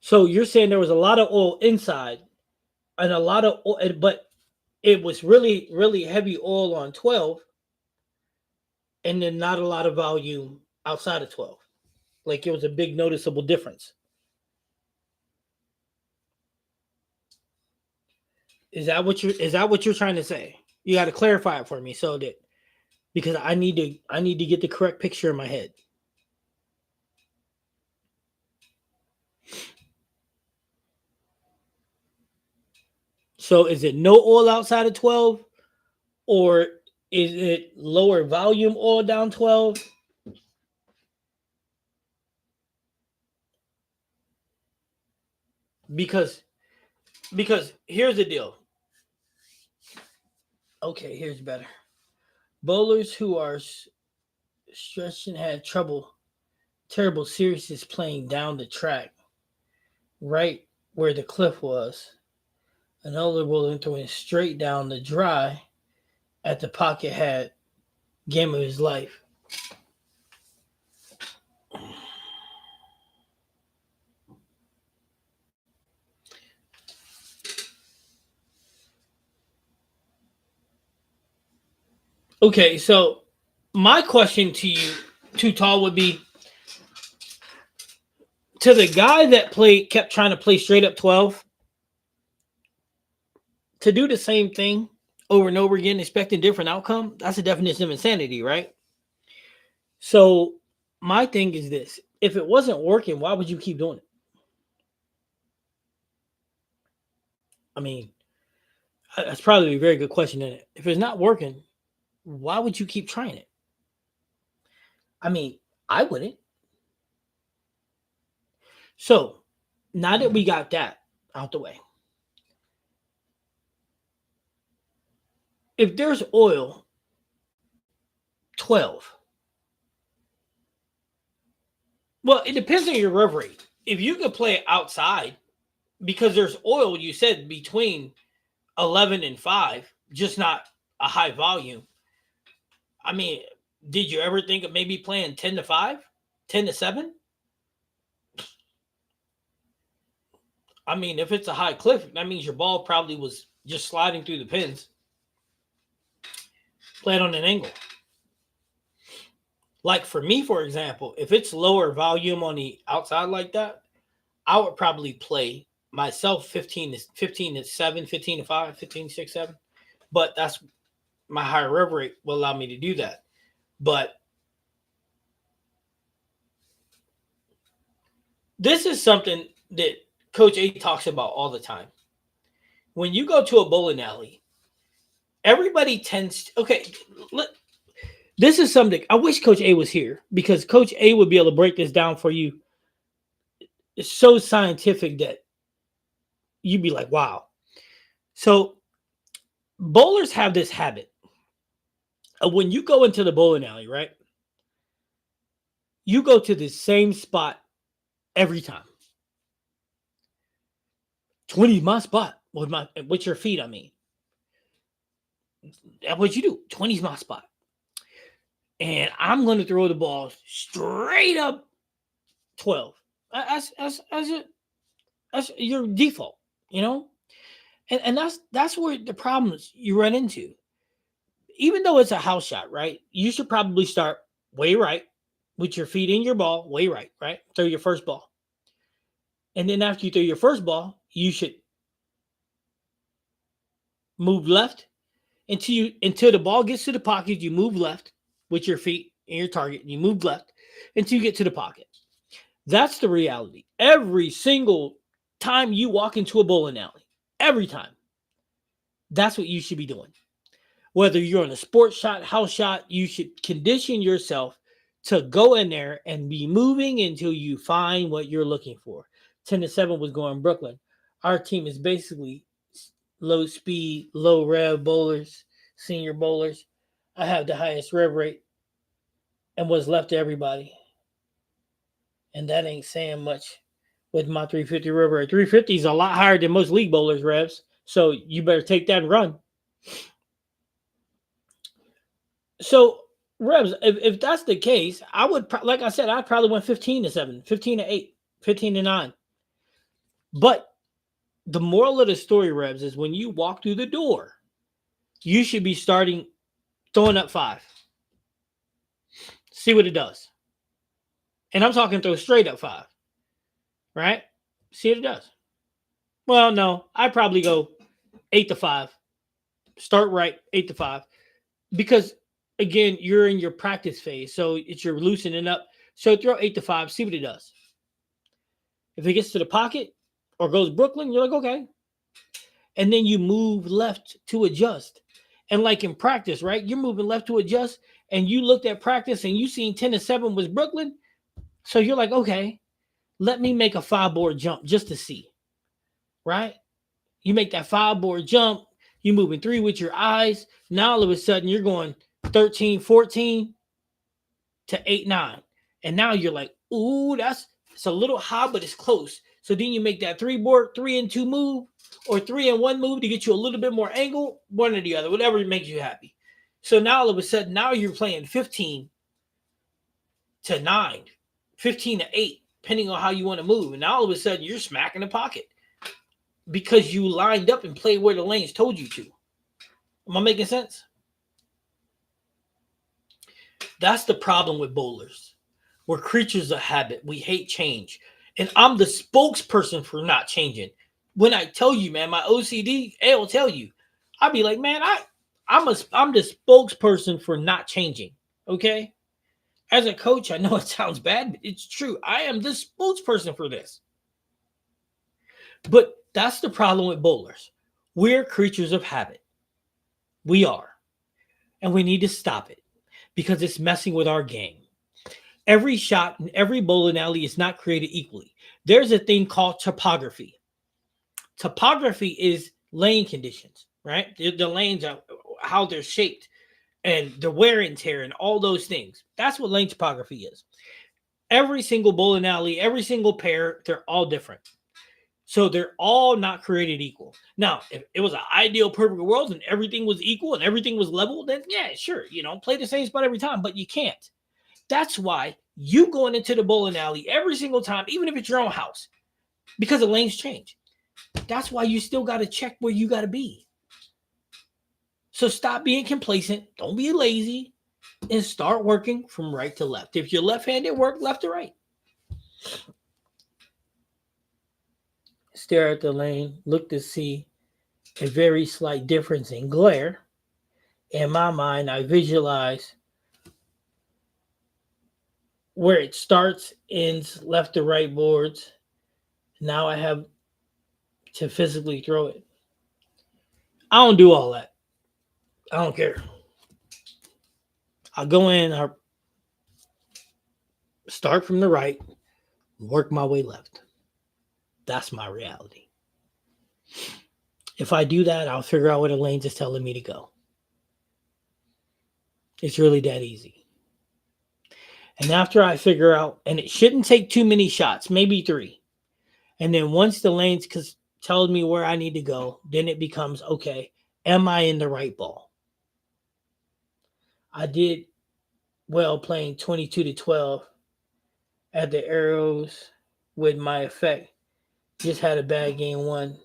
Speaker 1: So you're saying there was a lot of oil inside and a lot of oil, but it was really, really heavy oil on 12 and then not a lot of volume outside of 12. Like it was a big noticeable difference. Is that what you're trying to say? You got to clarify it for me so that because I need to get the correct picture in my head. So is it no oil outside of 12 or is it lower volume oil down 12? Because because here's the deal. Okay, here's better. Bowlers who are stretched and had terrible seriousness playing down the track, right where the cliff was. Another bowler throwing straight down the dry at the pocket had game of his life. Okay, so my question to you, Too Tall, would be to the guy that kept trying to play straight up 12 to do the same thing over and over again, expecting different outcome. That's a definition of insanity, right? So my thing is this: if it wasn't working, why would you keep doing it? I mean, that's probably a very good question, isn't it? If it's not working, why would you keep trying it? I mean, I wouldn't. So now that we got that out the way, if there's oil 12, well, it depends on your rev rate. If you could play outside because there's oil, you said between 11 and 5, just not a high volume. I mean, did you ever think of maybe playing 10 to 5, 10 to 7? I mean, if it's a high cliff, that means your ball probably was just sliding through the pins. Play it on an angle. Like for me, for example, if it's lower volume on the outside like that, I would probably play myself 15 to 7, 15 to 5, 15 to 6, 7. But that's my higher rev rate will allow me to do that. But this is something that Coach A talks about all the time. When you go to a bowling alley, everybody tends to, okay, this is something I wish Coach A was here because Coach A would be able to break this down for you. It's so scientific that you'd be like, wow. So bowlers have this habit of when you go into the bowling alley, right? You go to the same spot every time. 20 is my spot with your feet, I mean. That's what you do. 20 is my spot. And I'm going to throw the ball straight up 12. That's your default, you know? And that's where the problems you run into. Even though it's a house shot, right? You should probably start way right with your feet in your ball, way right? Throw your first ball. And then after you throw your first ball, you should move left until the ball gets to the pocket. You move left with your feet and your target. And you move left until you get to the pocket. That's the reality. Every single time you walk into a bowling alley, every time, that's what you should be doing. Whether you're on a sports shot, house shot, you should condition yourself to go in there and be moving until you find what you're looking for. 10 to 7 was going Brooklyn. Our team is basically low speed, low rev bowlers, senior bowlers. I have the highest rev rate and what's left to everybody. And that ain't saying much with my 350 rev rate. 350 is a lot higher than most league bowlers' revs. So you better take that and run. So, Rebs, if that's the case, I would, like I said, I'd probably went 15 to 7, 15 to 8, 15 to 9. But the moral of the story, Rebs, is when you walk through the door, you should be starting throwing up 5. See what it does. And I'm talking throw straight up 5. Right? See what it does. Well, no, I'd probably go 8 to 5. Start right, 8 to 5. Because again, you're in your practice phase, so you're loosening up. So throw 8 to 5, see what it does. If it gets to the pocket or goes Brooklyn, you're like, okay. And then you move left to adjust. And like in practice, right? You're moving left to adjust, and you looked at practice and you seen 10 to 7 was Brooklyn. So you're like, okay, let me make a 5-board jump just to see. Right? You make that 5-board jump, you moving 3 with your eyes. Now all of a sudden you're going 13, 14 to 8, 9. And now you're like, ooh, it's a little high, but it's close. So then you make that 3-board, 3 and 2 move, or 3 and 1 move to get you a little bit more angle, one or the other, whatever makes you happy. So now all of a sudden, now you're playing 15 to 9, 15 to 8, depending on how you want to move. And now all of a sudden, you're smacking the pocket because you lined up and played where the lanes told you to. Am I making sense? That's the problem with bowlers. We're creatures of habit. We hate change. And I'm the spokesperson for not changing. When I tell you, man, my OCD, it'll tell you. I'll be like, man, I'm the spokesperson for not changing. Okay? As a coach, I know it sounds bad, but it's true. I am the spokesperson for this. But that's the problem with bowlers. We're creatures of habit. We are. And we need to stop it because it's messing with our game. Every shot in every bowling alley is not created equally. There's a thing called topography. Topography is lane conditions, right? The lanes are how they're shaped and the wear and tear and all those things. That's what lane topography is. Every single bowling alley, every single pair, they're all different. So they're all not created equal. Now, if it was an ideal perfect world and everything was equal and everything was level, then yeah, sure, play the same spot every time, but you can't. That's why you going into the bowling alley every single time, even if it's your own house, because the lanes change. That's why you still got to check where you got to be. So stop being complacent. Don't be lazy and start working from right to left. If you're left-handed, work left to right. Stare at the lane, look to see a very slight difference in glare. In my mind, I visualize where it starts, ends, left to right boards. Now I have to physically throw it. I don't do all that. I don't care. I go in, I start from the right, work my way left. That's my reality. If I do that, I'll figure out where the lanes is telling me to go. It's really that easy. And after I figure out, and it shouldn't take too many shots, maybe 3. And then once the lanes tells me where I need to go, then it becomes, okay, am I in the right ball? I did well playing 22 to 12 at the Arrows with my effect. Just had a bad game 1.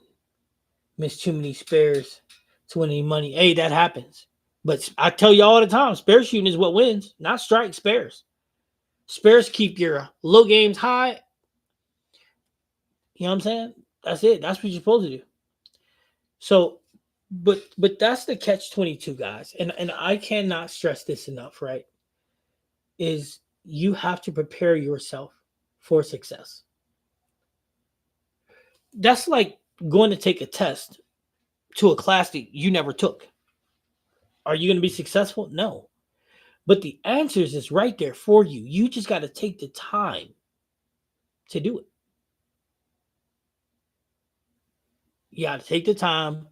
Speaker 1: Missed too many spares to win any money. Hey, that happens. But I tell you all the time, spare shooting is what wins, not strike spares. Spares keep your low games high. You know what I'm saying? That's it. That's what you're supposed to do. So, but that's the catch 22, guys. And I cannot stress this enough, right? Is you have to prepare yourself for success. That's like going to take a test to a class that you never took. Are you going to be successful? No. But the answers is right there for you. You just got to take the time to do it. You got to take the time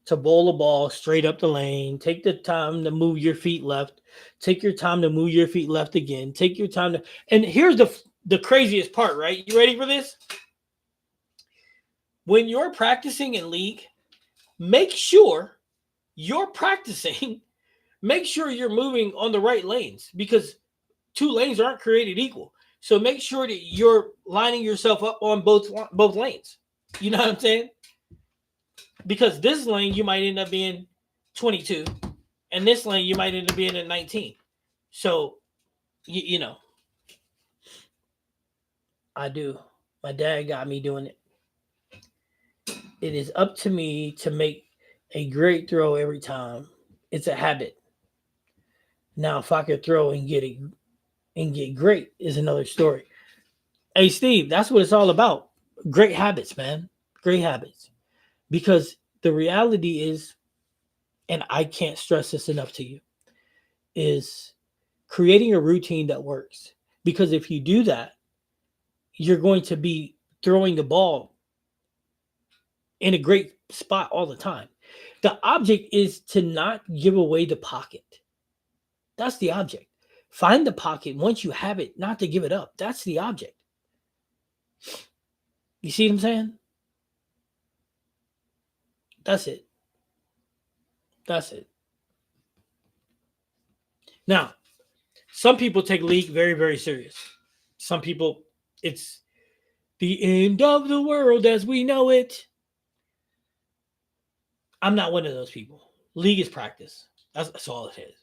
Speaker 1: to bowl a ball straight up the lane. Take the time to move your feet left. Take your time to move your feet left again. Take your time to. And here's the craziest part, right? You ready for this? When you're practicing in league, make sure you're practicing. Make sure you're moving on the right lanes because 2 lanes aren't created equal. So make sure that you're lining yourself up on both lanes. You know what I'm saying? Because this lane you might end up being 22, and this lane you might end up being at 19. So, you know, I do. My dad got me doing it. It is up to me to make a great throw every time. It's a habit. Now, if I could throw and get great is another story. Hey, Steve, that's what it's all about. Great habits, man. Great habits. Because the reality is, and I can't stress this enough to you, is creating a routine that works. Because if you do that, you're going to be throwing the ball in a great spot all the time. The object is to not give away the pocket. That's the object. Find the pocket once you have it, not to give it up. That's the object. You see what I'm saying? That's it. That's it. Now, some people take league very, very serious. Some people, it's the end of the world as we know it. I'm not one of those people. League is practice. That's all it is.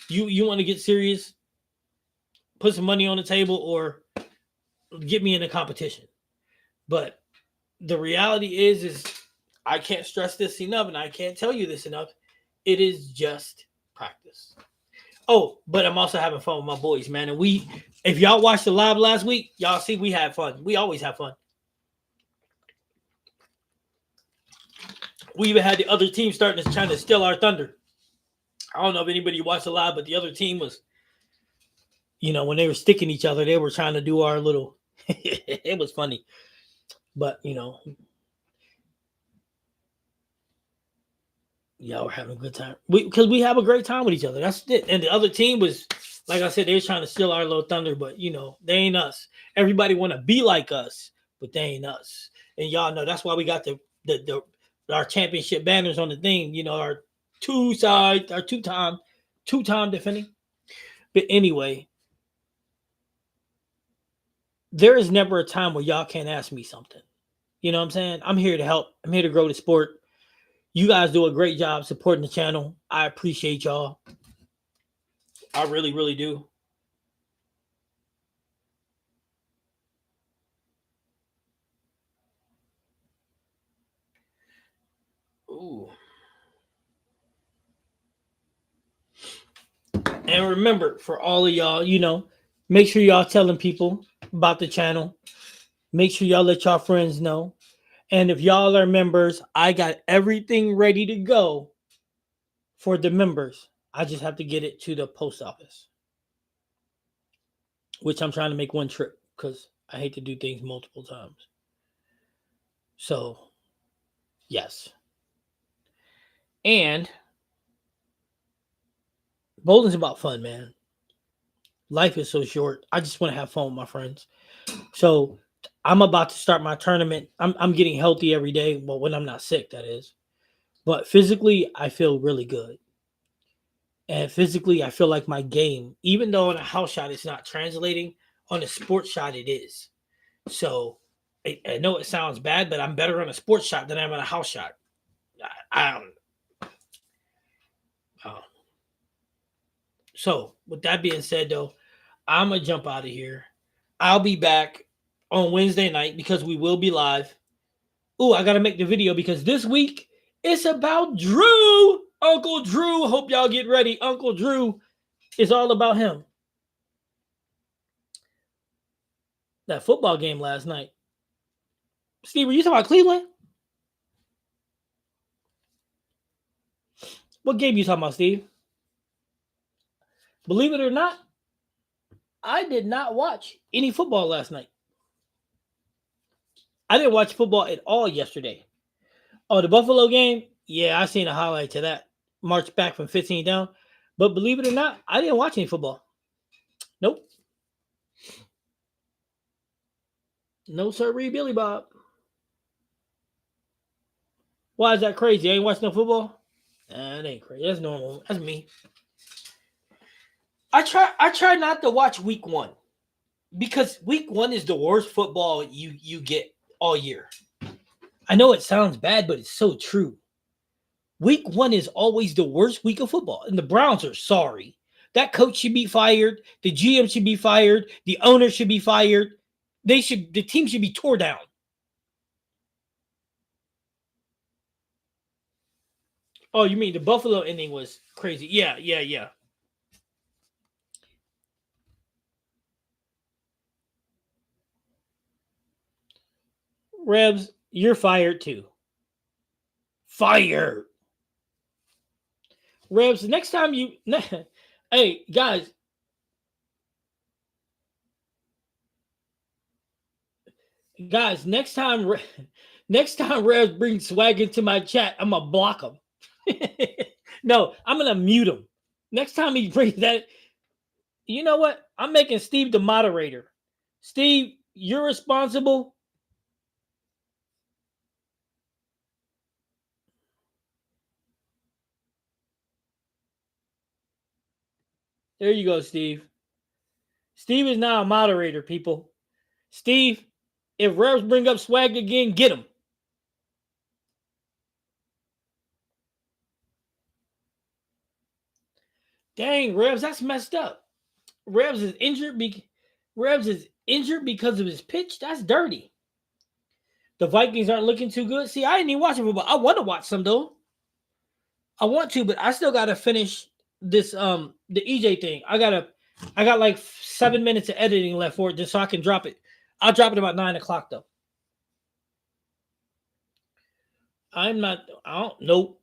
Speaker 1: You want to get serious, put some money on the table, or get me in a competition. But the reality is I can't stress this enough, and I can't tell you this enough. It is just practice. Oh, but I'm also having fun with my boys, man. And if y'all watched the live last week, y'all see we had fun. We always have fun. We even had the other team starting to trying to steal our thunder. I don't know if anybody watched the live, but the other team was, when they were sticking each other, they were trying to do our little. It was funny, but y'all were having a good time. Because we have a great time with each other. That's it. And the other team was, like I said, they were trying to steal our little thunder, but they ain't us. Everybody want to be like us, but they ain't us. And y'all know that's why we got the our championship banners on the thing. Our our two-time defending. But anyway, there is never a time where y'all can't ask me something. You know what I'm saying? I'm here to help. I'm here to grow the sport. You guys do a great job supporting the channel. I appreciate y'all. I really, really do. Ooh. And remember, for all of y'all, make sure y'all telling people about the channel. Make sure y'all let y'all friends know. And if y'all are members, I got everything ready to go for the members. I just have to get it to the post office, which I'm trying to make one trip because I hate to do things multiple times. So, yes. And bowling's about fun, man. Life is so short. I just want to have fun with my friends. So I'm about to start my tournament. I'm getting healthy every day. Well, when I'm not sick, that is. But physically, I feel really good. And physically, I feel like my game, even though on a house shot it's not translating, on a sports shot it is. So I know it sounds bad, but I'm better on a sports shot than I'm on a house shot. I don't. Uh, so with that being said, though, I'm gonna jump out of here. I'll be back on Wednesday night because we will be live. Ooh, I gotta make the video because this week it's about Drew. Uncle Drew. Hope y'all get ready. Uncle Drew is all about him. That football game last night. Steve, were you talking about Cleveland? What game you talking about, Steve? Believe it or not, I did not watch any football last night. I didn't watch football at all yesterday. Oh, the Buffalo game? Yeah, I seen a highlight to that. March back from 15 down. But believe it or not, I didn't watch any football. Nope. No, sir, Billy Bob. Why is that crazy? I ain't watching no football? Nah, it ain't crazy. That's normal. That's me. I try not to watch week one because week one is the worst football you get all year. I know it sounds bad, but it's so true. Week one is always the worst week of football, and the Browns are sorry. That coach should be fired. The GM should be fired. The owner should be fired. The team should be tore down. Oh, you mean the Buffalo ending was crazy? Yeah, yeah, yeah. Rebs, you're fired too. Fired. Rebs, next time you, hey guys, next time Rebs brings swag into my chat, I'm gonna block him. No, I'm gonna mute him. Next time he brings that, you know what? I'm making Steve the moderator. Steve, you're responsible. There you go, Steve. Steve is now a moderator, people. Steve, if Revs bring up swag again, get him. Dang, Revs, that's messed up. Revs is injured. Revs is injured because of his pitch. That's dirty. The Vikings aren't looking too good. See, I didn't even watch football. I want to watch some though. I want to, but I still gotta finish this the EJ thing. I got like 7 minutes of editing left for it just so I can drop it. I'll drop it about 9 o'clock though. I don't know.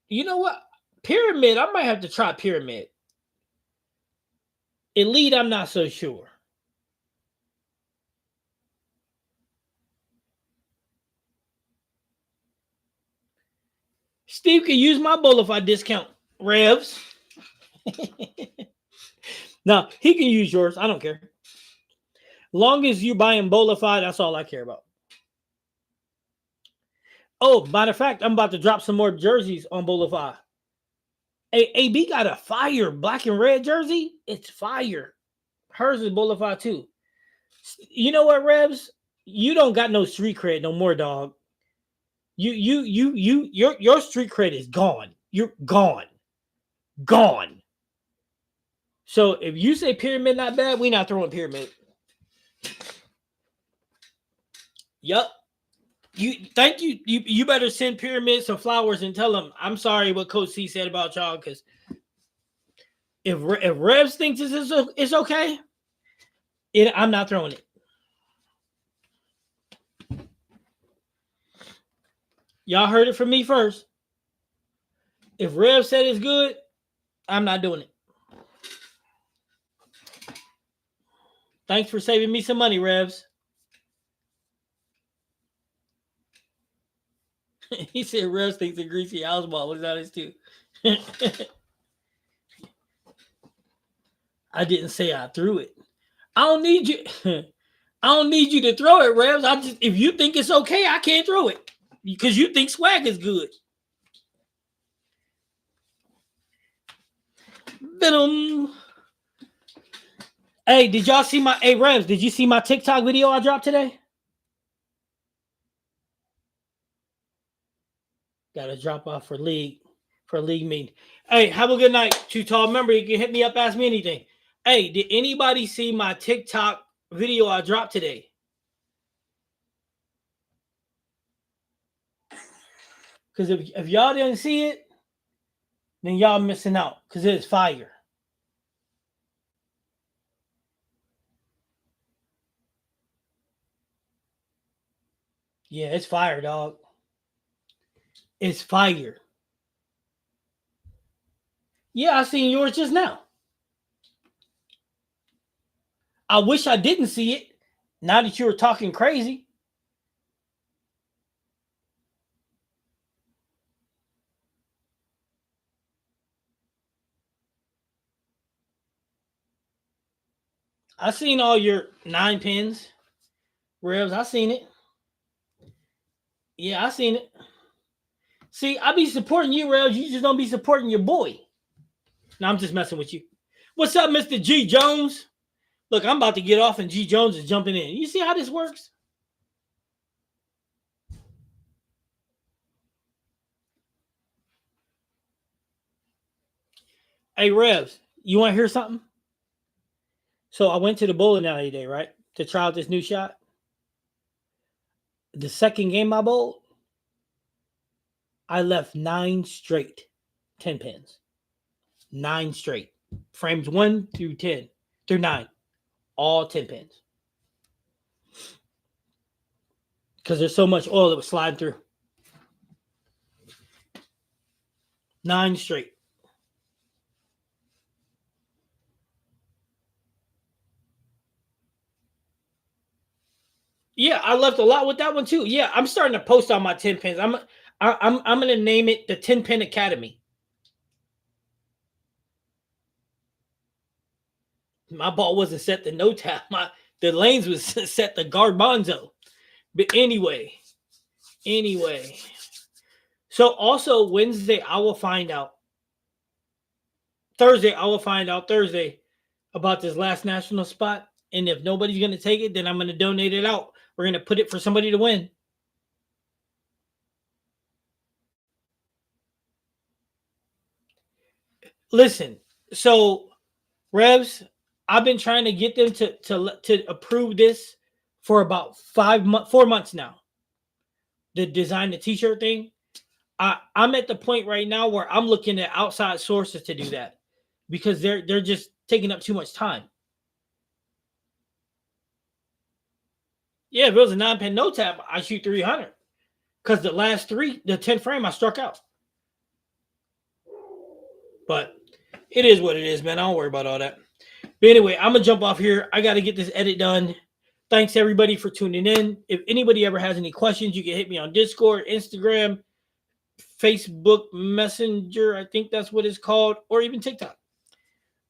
Speaker 1: You know what? Pyramid, I might have to try Pyramid. Elite, I'm not so sure. Steve can use my Bolify discount, Revs. No, he can use yours. I don't care. Long as you buy him Bolify, that's all I care about. Oh, matter of fact, I'm about to drop some more jerseys on Bolify. Hey, AB got a fire black and red jersey. It's fire. Hers is Bolify too. You know what, Revs? You don't got no street cred no more, dog. Your street cred is gone. You're gone. Gone. So if you say Pyramid not bad, we not throwing Pyramid. Yup. Thank you. You better send Pyramid some flowers and tell them I'm sorry what Coach C said about y'all, because if Revs thinks it's okay, I'm not throwing it. Y'all heard it from me first. If Rev said it's good, I'm not doing it. Thanks for saving me some money, Revs. He said Revs thinks a greasy house ball was honest too. I didn't say I threw it. I don't need you. I don't need you to throw it, Revs. If you think it's okay, I can't throw it because you think swag is good. Venom. Hey, did y'all see my Revs? Did you see my TikTok video I dropped today? Got to drop off for league meeting. Hey, have a good night, Too Tall. Remember, you can hit me up, ask me anything. Hey, did anybody see my TikTok video I dropped today? Because if y'all didn't see it, then y'all missing out because it's fire. Yeah, it's fire, dog. It's fire. Yeah, I seen yours just now. I wish I didn't see it. Now that you were talking crazy. I seen all your 9 pins. Revs, I seen it. Yeah, I seen it. See, I be supporting you, Revs. You just don't be supporting your boy. No, I'm just messing with you. What's up, Mr. G. Jones? Look, I'm about to get off and G. Jones is jumping in. You see how this works? Hey, Revs, you want to hear something? So I went to the bowling alley today, right? To try out this new shot. The second game I bowled, I left 9 straight 10 pins. 9 straight. Frames 1 through 10. Through 9. All 10 pins. Because there's so much oil that was sliding through. 9 straight. Yeah, I left a lot with that one too. Yeah, I'm starting to post on my 10 pins. I'm gonna name it the 10 Pin Academy. My ball wasn't set to no tap. The lanes was set to Garbanzo. But anyway. So also Wednesday, I will find out. Thursday, I will find out Thursday about this last national spot. And if nobody's going to take it, then I'm going to donate it out. We're going to put it for somebody to win. Listen, so Revs, I've been trying to get them to approve this for about 4 months now. The design the t-shirt thing. I'm at the point right now where I'm looking at outside sources to do that because they're just taking up too much time. Yeah, if it was a 9-pin no tap, I shoot 300 because the last three, the 10 frame, I struck out. But it is what it is, man. I don't worry about all that. But anyway, I'm gonna jump off here. I got to get this edit done. Thanks everybody for tuning in. If anybody ever has any questions, you can hit me on Discord, Instagram, Facebook Messenger, I think that's what it's called, or even TikTok.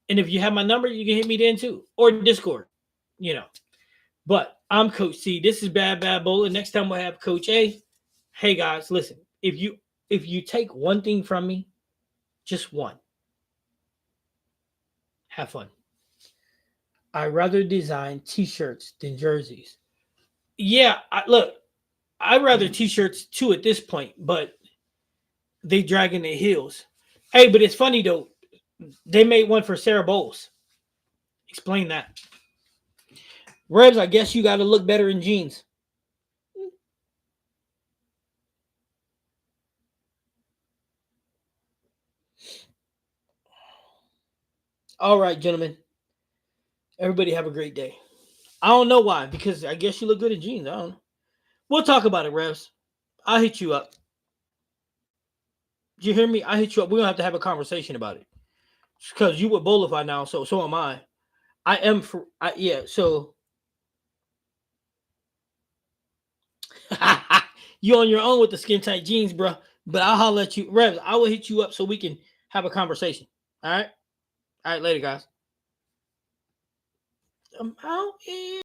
Speaker 1: And if you have my number, you can hit me then too, or Discord, you know. But I'm Coach C. This is Bad Bad Bowler. Next time we'll have Coach A. Hey guys, listen. If you take one thing from me, just one. Have fun. I rather design t-shirts than jerseys. Yeah, look, I'd rather t-shirts too at this point, but they dragging their heels. Hey, but it's funny though. They made one for Sarah Bowles. Explain that. Rebs, I guess you got to look better in jeans. All right, gentlemen. Everybody have a great day. I don't know why, because I guess you look good in jeans. I don't know. We'll talk about it, Rebs. I'll hit you up. Did you hear me? I hit you up. We're gonna have to have a conversation about it. Because you with Bolify now, so am I. I am for yeah, so you on your own with the skin tight jeans, bro. But I'll holler at you. Rebs, I will hit you up so we can have a conversation. All right? All right, later, guys. I'm out here.